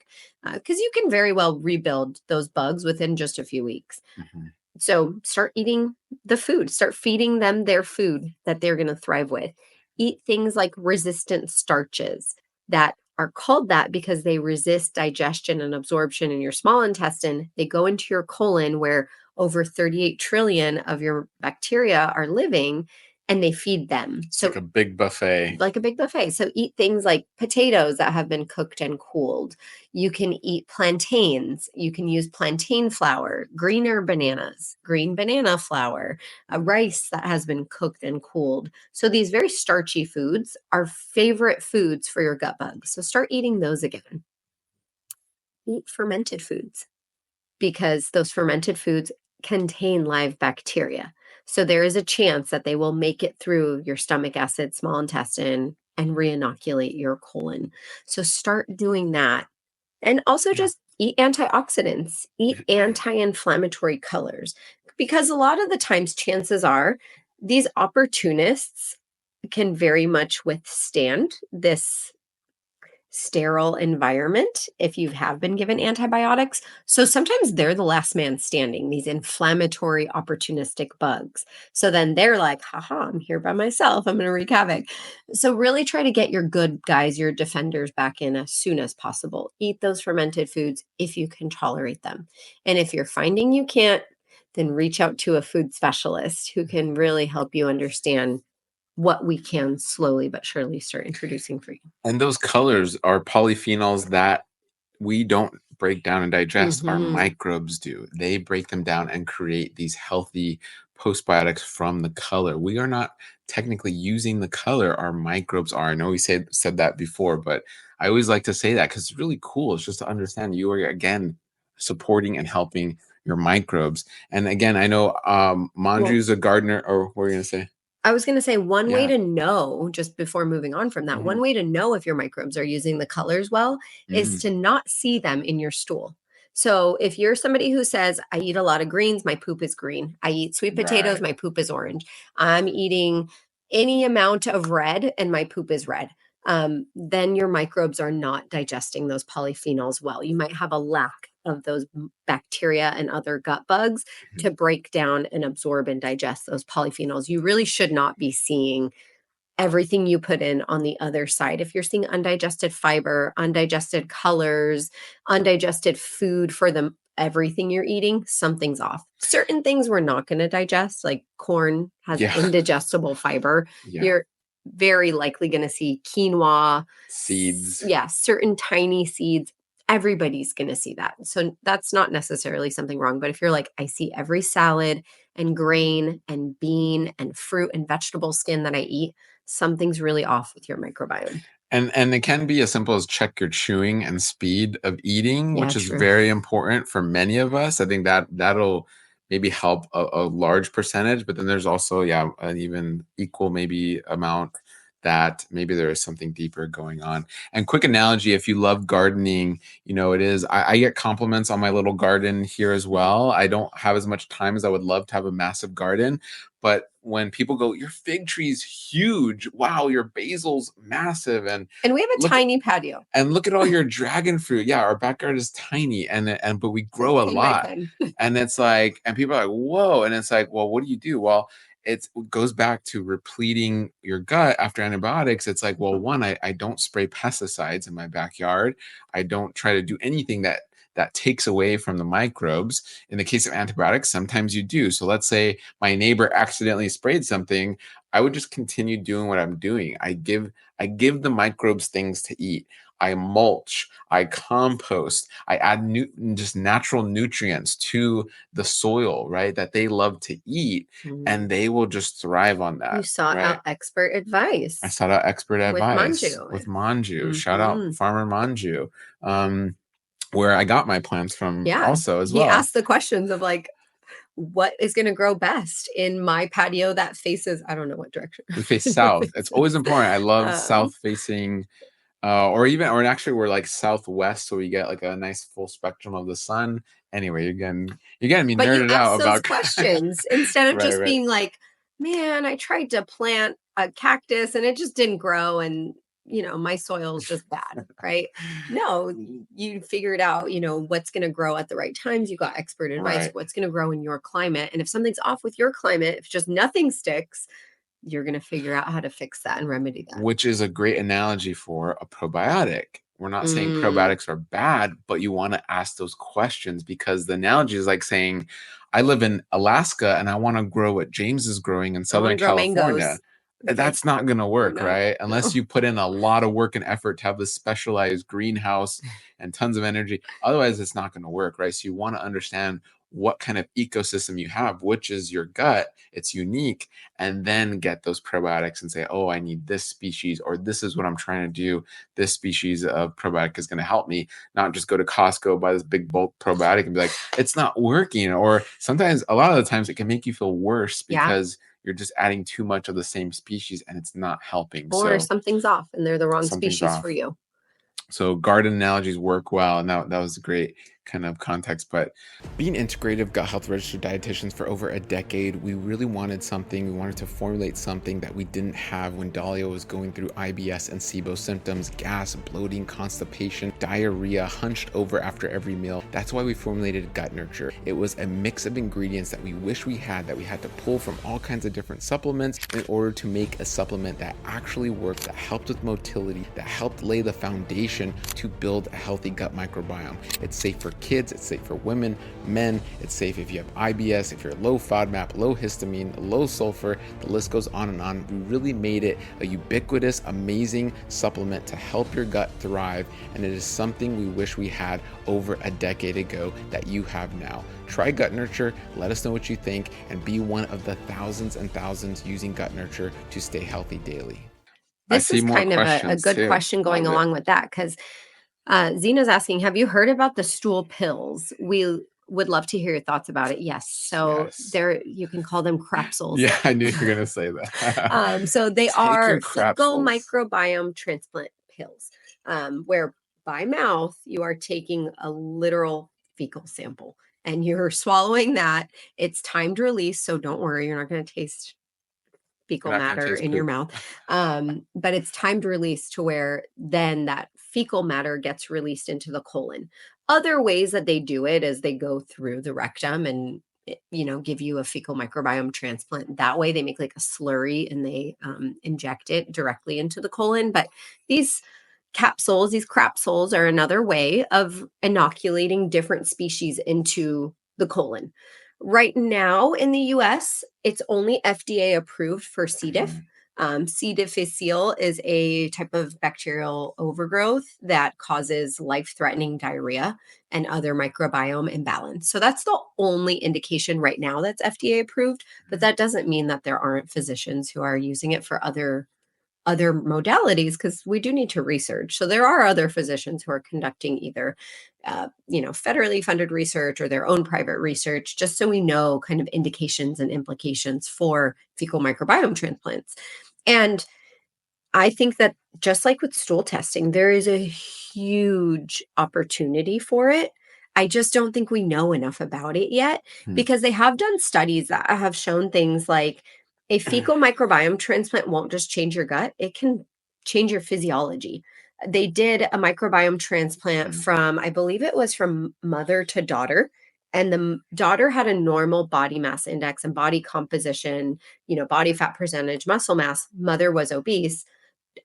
Because you can very well rebuild those bugs within just a few weeks. Mhm. So start eating the food, start feeding them their food that they're going to thrive with. Eat things like resistant starches that are called that because they resist digestion and absorption in your small intestine. They go into your colon where over 38 trillion of your bacteria are living and they feed them. It's like So a big buffet. like a big buffet. So eat things like potatoes that have been cooked and cooled. You can eat plantains. You can use plantain flour, greener bananas, green banana flour, rice that has been cooked and cooled. So these very starchy foods are favorite foods for your gut bugs. So start eating those again. Eat fermented foods because those fermented foods contain live bacteria. So there is a chance that they will make it through your stomach acid, small intestine, and reinoculate your colon. So start doing that. And also Yeah. just eat antioxidants, eat anti inflammatory colors. Because a lot of the times, chances are these opportunists can very much withstand this sterile environment if you have been given antibiotics. So sometimes they're the last man standing, these inflammatory, opportunistic bugs. So then they're like, haha, I'm here by myself. I'm going to wreak havoc. So really try to get your good guys, your defenders back in as soon as possible. Eat those fermented foods if you can tolerate them. And if you're finding you can't, then reach out to a food specialist who can really help you understand what we can slowly but surely start introducing for you. And those colors are polyphenols that we don't break down and digest. Our Mhm. microbes do. They break them down and create these healthy postbiotics from the color. We are not technically using the color. Our microbes are. I know we said that before, but I always like to say that because it's really cool. It's just to understand you are again supporting and helping your microbes. And again, I know Well, Manju's a gardener, or what were you gonna say? I was gonna say one way Yeah. to know, just before moving on from that, Hmm. one way to know if your microbes are using the colors well is Mm, to not see them in your stool. So if you're somebody who says, I eat a lot of greens, my poop is green. I eat sweet potatoes, right. my poop is orange. I'm eating any amount of red and my poop is red. Then your microbes are not digesting those polyphenols well. You might have a lack of those bacteria and other gut bugs Mhm. to break down and absorb and digest those polyphenols. You really should not be seeing everything you put in on the other side. If you're seeing undigested fiber, undigested colors, undigested food for the everything you're eating, something's off. Certain things we're not going to digest, like corn has Yeah. indigestible fiber. Yeah. You're very likely going to see quinoa, Seeds. yeah, certain tiny seeds. Everybody's going to see that. So that's not necessarily something wrong. But if you're like, I see every salad and grain and bean and fruit and vegetable skin that I eat, something's really off with your microbiome. And it can be as simple as check your chewing and speed of eating, Yeah, which is true. very important for many of us. I think that that'll maybe help a large percentage, but then there's also, yeah, an even equal maybe amount that maybe there is something deeper going on. And quick analogy, if you love gardening, it is, I get compliments on my little garden here as well. I don't have as much time as I would love to have a massive garden, but when people go, your fig tree's huge. Wow, your basil's massive. And we have a Look at tiny patio. and look at all your dragon fruit. Yeah, our backyard is tiny and but we It's like grow a 10 by lot. 10. And it's like, and people are like, whoa. And it's like, well, what do you do? Well, it goes back to repleting your gut after antibiotics. It's like, well, one, I don't spray pesticides in my backyard. I don't try to do anything that takes away from the microbes. In the case of antibiotics, sometimes you do. So let's say my neighbor accidentally sprayed something. I would just continue doing what I'm doing. I give the microbes things to eat. I mulch, I compost, I add just natural nutrients to the soil, right? That they love to eat, Mm. and they will just thrive on You that, sought right? out expert I advice sought out expert with advice Manju. with Manju. Shout out Hmm. Farmer Manju, um, where I got my plants from Yeah. also as He well. asked the questions of like, what is going to grow best in my patio that faces, I don't know what direction We face it south. It's always faces. important. I love Um, south facing. Or actually we're like southwest, so we get like a nice full spectrum of the sun. Anyway, you're getting me but you nerded ask out those about questions instead of right, just right, being like, man, I tried to plant a cactus and it just didn't grow. And, my soil is just bad. Right. No, you figured out, what's going to grow at the right times. You got expert advice, right. what's going to grow in your climate. And if something's off with your climate, if just nothing sticks, you're going to figure out how to fix that and remedy that. Which is a great analogy for a probiotic. We're not saying Mm, probiotics are bad, but you want to ask those questions because the analogy is like saying, I live in Alaska and I want to grow what James is growing in I want to Southern grow California. mangoes. It's like, That's not going to work, no, right? Unless no. you put in a lot of work and effort to have this specialized greenhouse and tons of energy. Otherwise, it's not going to work, right? So you want to understand what kind of ecosystem you have, which is your gut. It's unique, and then get those probiotics and say, oh, I need this species, or this is what I'm trying to do. This species of probiotic is going to help me, not just go to Costco, buy this big bulk probiotic and be like, it's not working. Or sometimes, a lot of the times, it can make you feel worse Yeah. because you're just adding too much of the same species and it's not helping. Or So something's off and they're the wrong something's species for off. you. So garden analogies work well, and that was a great kind of context. But being integrative gut health registered dietitians for over a decade, we really wanted something. We wanted to formulate something that we didn't have when Dahlia was going through IBS and SIBO symptoms, gas, bloating, constipation, diarrhea, hunched over after every meal. That's why we formulated Gut Nurture. It was a mix of ingredients that we wish we had to pull from all kinds of different supplements in order to make a supplement that actually worked, that helped with motility, that helped lay the foundation to build a healthy gut microbiome. It's safe for kids, it's safe for women, men, it's safe if you have IBS, if you're low FODMAP, low histamine, low sulfur, the list goes on and on. We really made it a ubiquitous, amazing supplement to help your gut thrive, and it is something we wish we had over a decade ago that you have now. Try Gut Nurture, let us know what you think, and be one of the thousands and thousands using Gut Nurture to stay healthy daily. I This see is more kind of a questions good too. question going Love it. along with that because Zena's asking, have you heard about the stool pills? We would love to hear your thoughts about it. Yes. So Yes. there, you can call them crapsules. Yeah, I knew you were gonna say that. So they are Taking fecal crapsules. microbiome transplant pills, where by mouth you are taking a literal fecal sample and you're swallowing that. It's timed release, so don't worry, you're not going to taste You're fecal not gonna matter taste in your poop. mouth. But it's timed release to where then that fecal matter gets released into the colon. Other ways that they do it is they go through the rectum and give you a fecal microbiome transplant. That way they make like a slurry and they inject it directly into the colon. But these capsules, these crapsules are another way of inoculating different species into the colon. Right now in the US, it's only FDA approved for C. diff. Mhm. C. difficile is a type of bacterial overgrowth that causes life threatening diarrhea and other microbiome imbalance. So that's the only indication right now that's FDA approved, but that doesn't mean that there aren't physicians who are using it for other modalities because we do need to research. So there are other physicians who are conducting either, federally funded research or their own private research, just so we know kind of indications and implications for fecal microbiome transplants. And I think that just like with stool testing, there is a huge opportunity for it. I just don't think we know enough about it yet Hmm. because they have done studies that have shown things like a fecal microbiome transplant won't just change your gut, it can change your physiology. They did a microbiome transplant Mhm. from, I believe it was from mother to daughter. And the daughter had a normal body mass index and body composition, body fat percentage, muscle mass. Mother was obese.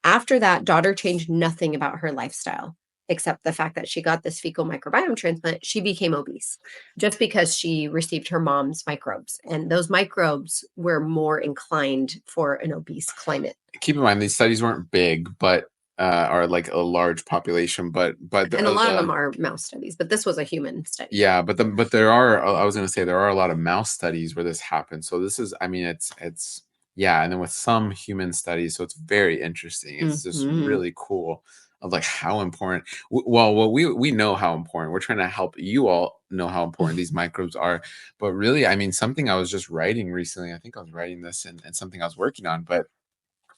After that, daughter changed nothing about her lifestyle except the fact that she got this fecal microbiome transplant. She became obese just because she received her mom's microbes. And those microbes were more inclined for an obese climate. Keep in mind these studies weren't big, but are like a large population, but And a lot of them the are mouse studies, but this was a human study. yeah, but there are I was gonna say there are a lot of mouse studies where this happens. So this is I mean it's yeah, and then with some human studies, so it's very interesting. It's just Hmm. really cool of like how important. Well, we know how important. We're trying to help you all know how important these microbes are. But really, I mean, something I was just writing recently. I think I was writing this and something I was working on, but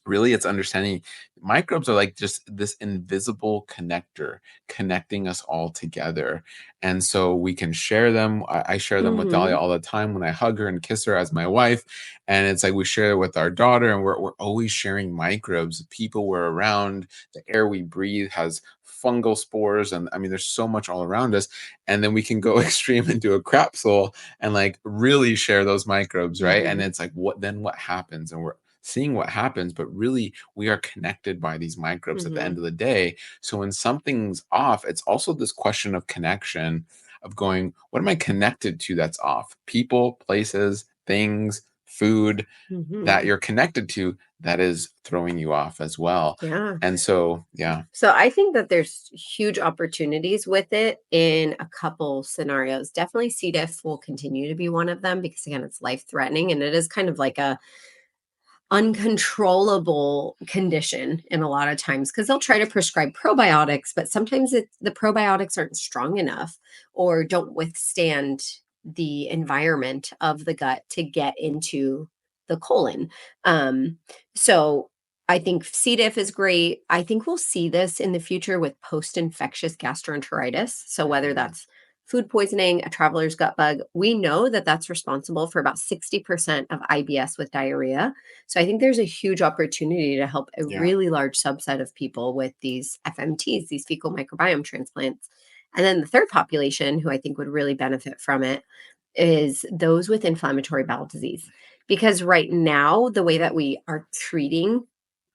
really it's understanding microbes are like just this invisible connector connecting us all together, and so we can share them. I share them with Dahlia Hmm. all the time when I hug her and kiss her as my wife, and it's like we share it with our daughter, and we're always sharing microbes. The people we're around, the air we breathe has fungal spores, and I mean there's so much all around us, and then we can go extreme and do a crapsule and like really share those microbes, right? And Hmm. it's like what happens, and we're seeing what happens, but really we are connected by these microbes at the Hmm. end of the day. So when something's off, it's also this question of connection of going, what am I connected to that's off? People, places, things, food that Hmm. you're connected to that is throwing you off as well. Yeah. And so, yeah. So I think that there's huge opportunities with it in a couple scenarios. Definitely C. diff will continue to be one of them because again, it's life threatening and it is kind of like a uncontrollable condition in a lot of times because they'll try to prescribe probiotics, but sometimes the probiotics aren't strong enough or don't withstand the environment of the gut to get into the colon. So I think C. diff is great. I think we'll see this in the future with post-infectious gastroenteritis. So whether that's food poisoning, a traveler's gut bug, we know that that's responsible for about 60% of IBS with diarrhea. So I think there's a huge opportunity to help a Yeah. really large subset of people with these FMTs, these fecal microbiome transplants. And then the third population who I think would really benefit from it is those with inflammatory bowel disease. Because right now, the way that we are treating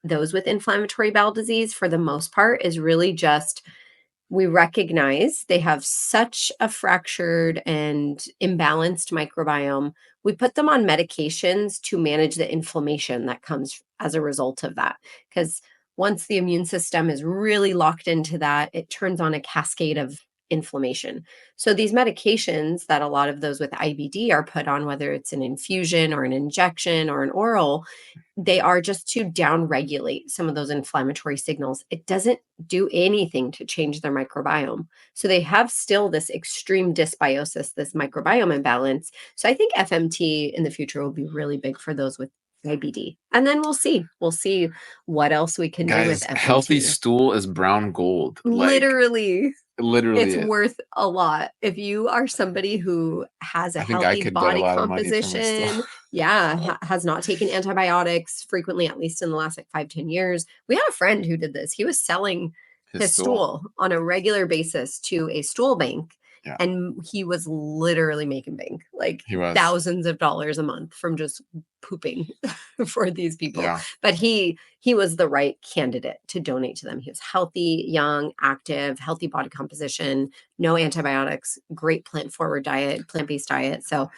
those with inflammatory bowel disease, for the most part, is really just we recognize they have such a fractured and imbalanced microbiome. We put them on medications to manage the inflammation that comes as a result of that. Because once the immune system is really locked into that, it turns on a cascade of inflammation. So, these medications that a lot of those with IBD are put on, whether it's an infusion or an injection or an oral, they are just to downregulate some of those inflammatory signals. It doesn't do anything to change their microbiome. So they have still this extreme dysbiosis, this microbiome imbalance. So I think FMT in the future will be really big for those with IBD. And then we'll see. We'll see what else we can do with Guys, healthy FMT. stool is brown gold. Like, Literally, literally it's is. worth a lot. If you are somebody who has a I think I healthy could get a body lot of money for my stool. composition, has not taken antibiotics frequently, at least in the last like 5-10 years. We had a friend who did this. He was selling His his stool. stool on a regular basis to a stool bank. Yeah. And he was literally making bank, like He was. thousands of dollars a month from just pooping for these people. Yeah. But he was the right candidate to donate to them. He was healthy, young, active, healthy body composition, no antibiotics, great plant forward diet, plant-based diet. So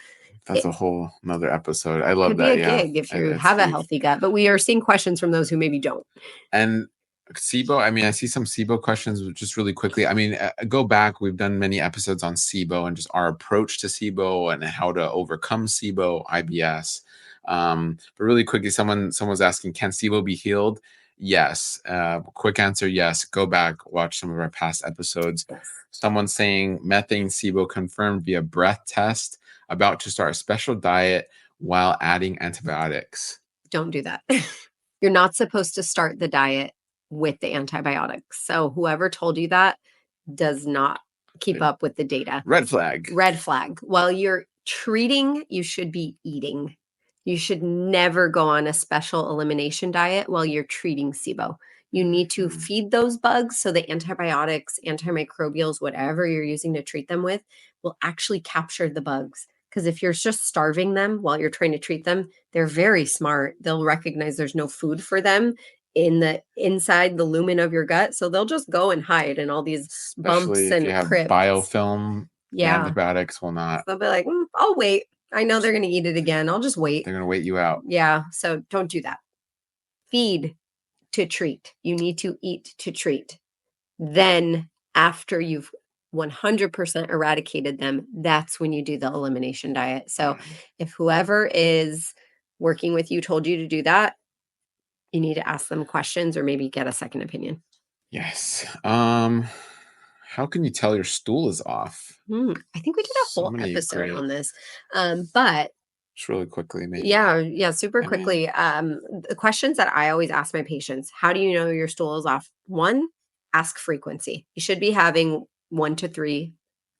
That's it a whole nother episode. I love could be that. a Yeah. gig if you It's have a huge. healthy gut, but we are seeing questions from those who maybe don't. And SIBO, I mean, I see some SIBO questions just really quickly. I mean, go back. We've done many episodes on SIBO and just our approach to SIBO and how to overcome SIBO, IBS. But really quickly, someone was asking, can SIBO be healed? Yes. Quick answer, yes. Go back, watch some of our past episodes. Yes. Someone saying methane SIBO confirmed via breath test, about to start a special diet while adding antibiotics. Don't do that. You're not supposed to start the diet with the antibiotics. So whoever told you that does not keep up with the data. Red flag. Red flag. While you're treating, you should be eating. You should never go on a special elimination diet while you're treating SIBO. You need to feed those bugs so the antibiotics, antimicrobials, whatever you're using to treat them with, will actually capture the bugs. Because if you're just starving them while you're trying to treat them, they're very smart. They'll recognize there's no food for them inside the lumen of your gut. So they'll just go and hide in all these bumps Especially if and you have crypts. biofilm, the Yeah. antibiotics will not. They'll be like, I'll wait. I know they're going to eat it again. I'll just wait. They're going to wait you out. Yeah. So don't do that. Feed to treat. You need to eat to treat. Then, after you've 100% eradicated them, that's when you do the elimination diet. So, if whoever is working with you told you to do that, you need to ask them questions or maybe get a second opinion. Yes. How can you tell your stool is off? I think we did a So whole many episode great- on this. But Just really quickly, maybe. yeah, super I mean- quickly. The questions that I always ask my patients: how do you know your stool is off? One, ask frequency. You should be having 1 to 3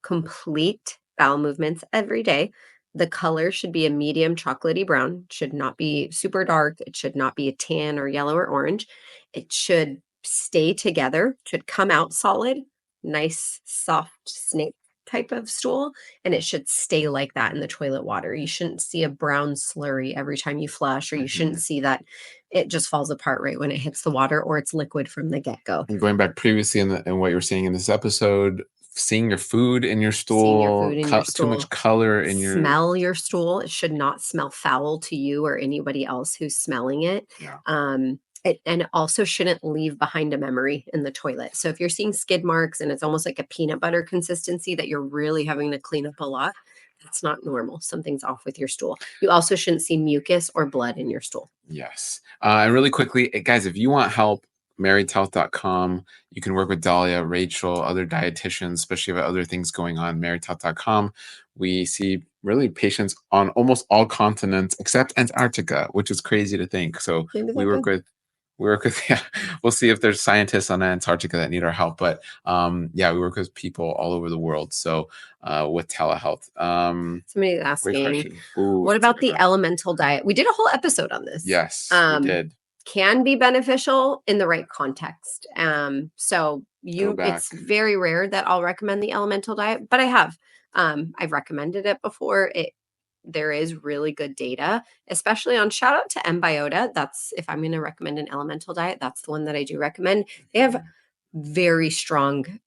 complete bowel movements every day. The color should be a medium chocolatey brown. It should not be super dark. It should not be a tan or yellow or orange. It should stay together, should come out solid, nice, soft snake type of stool, and it should stay like that in the toilet water. You shouldn't see a brown slurry every time you flush, or you shouldn't see that it just falls apart right when it hits the water, or it's liquid from the get-go. And going back previously in what you were saying in this episode, seeing your food in your stool, Seeing your food in your too much stool. color in your Smell your stool. It should not smell foul to you or anybody else who's smelling it. Yeah. And it also shouldn't leave behind a memory in the toilet. So if you're seeing skid marks and it's almost like a peanut butter consistency that you're really having to clean up a lot, that's not normal. Something's off with your stool. You also shouldn't see mucus or blood in your stool. Yes. And really quickly, guys, if you want help, marriedhealth.com. You can work with Dahlia, Rachel, other dietitians, especially if you have other things going on, marriedhealth.com. We see really patients on almost all continents except Antarctica, which is crazy to think. So Maybe we they're work good. with yeah, we'll see if there's scientists on Antarctica that need our help. But yeah, we work with people all over the world. So with telehealth. Somebody's Great asking, question. Ooh, what that's a about good the question. elemental diet? We did a whole episode on this. Yes, we did. Can be beneficial in the right context. So Go it's back. very rare that I'll recommend the elemental diet, but I have. I've recommended it before. There is really good data, especially on shout out to Mbiota. That's if I'm going to recommend an elemental diet, that's the one that I do recommend. They have very strong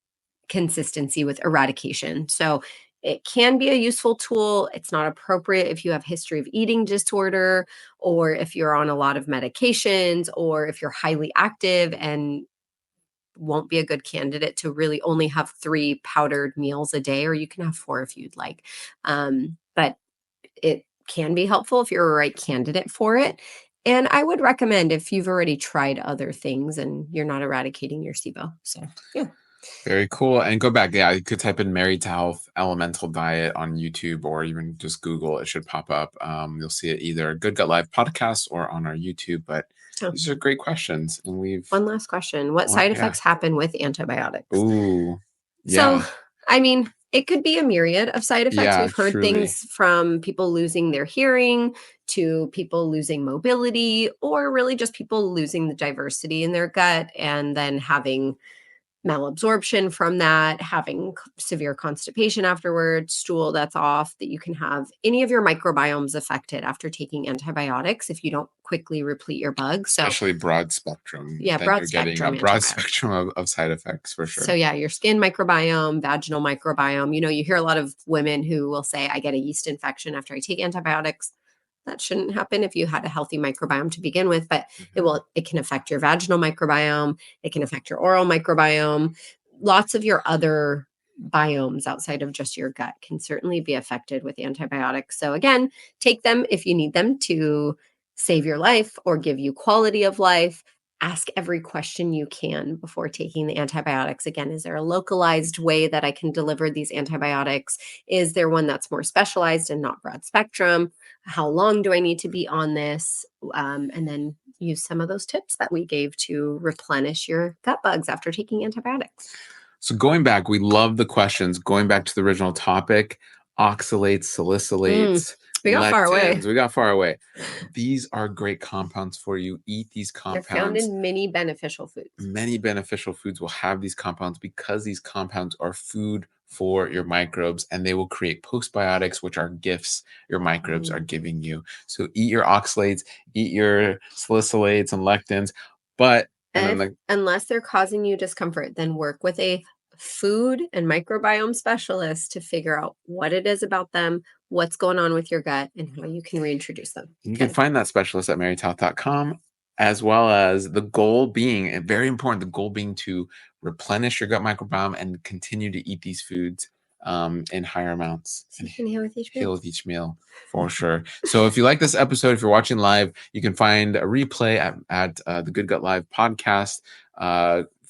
consistency with eradication. So it can be a useful tool. It's not appropriate if you have history of eating disorder or if you're on a lot of medications or if you're highly active and won't be a good candidate to really only have 3 powdered meals a day, or you can have 4 if you'd like. But it can be helpful if you're a right candidate for it. And I would recommend if you've already tried other things and you're not eradicating your SIBO. So, yeah. Very cool. And go back. Yeah, you could type in Married to Health Elemental Diet on YouTube or even just Google. It should pop up. You'll see it either Good Gut Live podcast or on our YouTube. But So, these are great questions. And we've, one last question. What well, side yeah. effects happen with antibiotics? Ooh, So, yeah. I mean, it could be a myriad of side effects. Yeah, We've heard truly. things from people losing their hearing to people losing mobility, or really just people losing the diversity in their gut and then having malabsorption from that, having severe constipation afterwards, stool that's off, that you can have any of your microbiomes affected after taking antibiotics if you don't quickly replete your bugs. So, Especially broad spectrum. yeah, Then broad you're getting a spectrum broad antibiotics. spectrum of side effects for So sure. yeah, your skin microbiome, vaginal microbiome. You hear a lot of women who will say, I get a yeast infection after I take antibiotics. That shouldn't happen if you had a healthy microbiome to begin with, but it can affect your vaginal microbiome, it can affect your oral microbiome. Lots of your other biomes outside of just your gut can certainly be affected with antibiotics. So again, take them if you need them to save your life or give you quality of life. Ask every question you can before taking the antibiotics. Again, is there a localized way that I can deliver these antibiotics? Is there one that's more specialized and not broad spectrum? How long do I need to be on this? And then use some of those tips that we gave to replenish your gut bugs after taking antibiotics. So going back, we love the questions. Going back to the original topic, oxalates, salicylates, We got far away. lectins. We got far away. These are great compounds for you. Eat these They're found compounds. in many beneficial foods. Many beneficial foods will have these compounds because these compounds are food for your microbes and they will create postbiotics, which are gifts your microbes are giving you. So eat your oxalates, eat your salicylates and lectins. But, and then Unless they're causing you discomfort, then work with a food and microbiome specialist to figure out what it is about them, what's going on with your gut, and how you can reintroduce them. you can find that specialist at marytouth.com, as well as the goal being, and very important, the goal being to replenish your gut microbiome and continue to eat these foods in higher amounts. So you can heal with each Heal meal. with each meal for sure. So if you like this episode, if you're watching live, you can find a replay at the Good Gut Live podcast.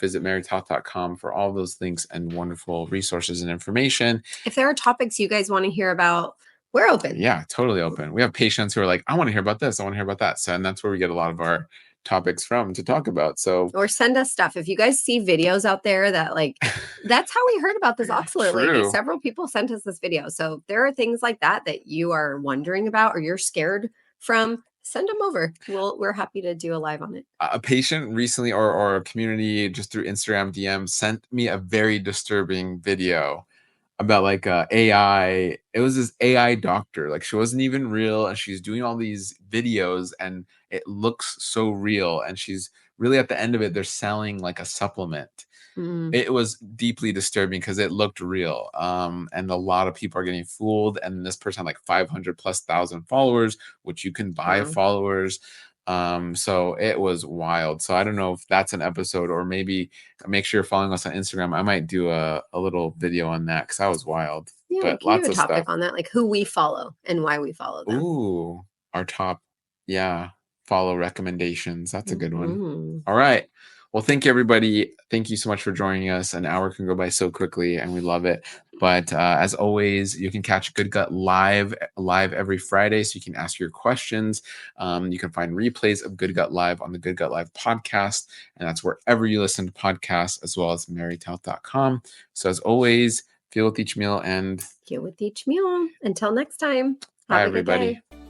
Visit marytouth.com for all those links and wonderful resources and information. If there are topics you guys want to hear about, we're open. Yeah, totally open. We have patients who are like, I want to hear about this. I want to hear about that. So, and that's where we get a lot of our topics from to talk about. So, or send us stuff. If you guys see videos out there that that's how we heard about this oxalate lady. True. Several people sent us this video. So there are things like that you are wondering about or you're scared from, send them over. We're happy to do a live on it. A patient recently or a community just through Instagram DM sent me a very disturbing video about like AI. It was this AI doctor. Like she wasn't even real and she's doing all these videos and it looks so real. And she's really at the end of it, they're selling like a supplement. It was deeply disturbing because it looked real. And a lot of people are getting fooled. And this person had like 500 plus thousand followers, which you can buy followers. So it was wild. So I don't know if that's an episode or maybe make sure you're following us on Instagram. I might do a little video on that because that was wild. Yeah, But we can lots do a of topic stuff. on that, like who we follow and why we follow them. Ooh, our top, yeah, follow recommendations. That's a good one. Mhm. All right. Well, thank you, everybody. Thank you so much for joining us. An hour can go by so quickly, and we love it. But as always, you can catch Good Gut live every Friday, so you can ask your questions. You can find replays of Good Gut Live on the Good Gut Live podcast, and that's wherever you listen to podcasts, as well as marytout.com. So as always, feel with each meal and Heal with each meal. Until next time, bye, have a good everybody. day.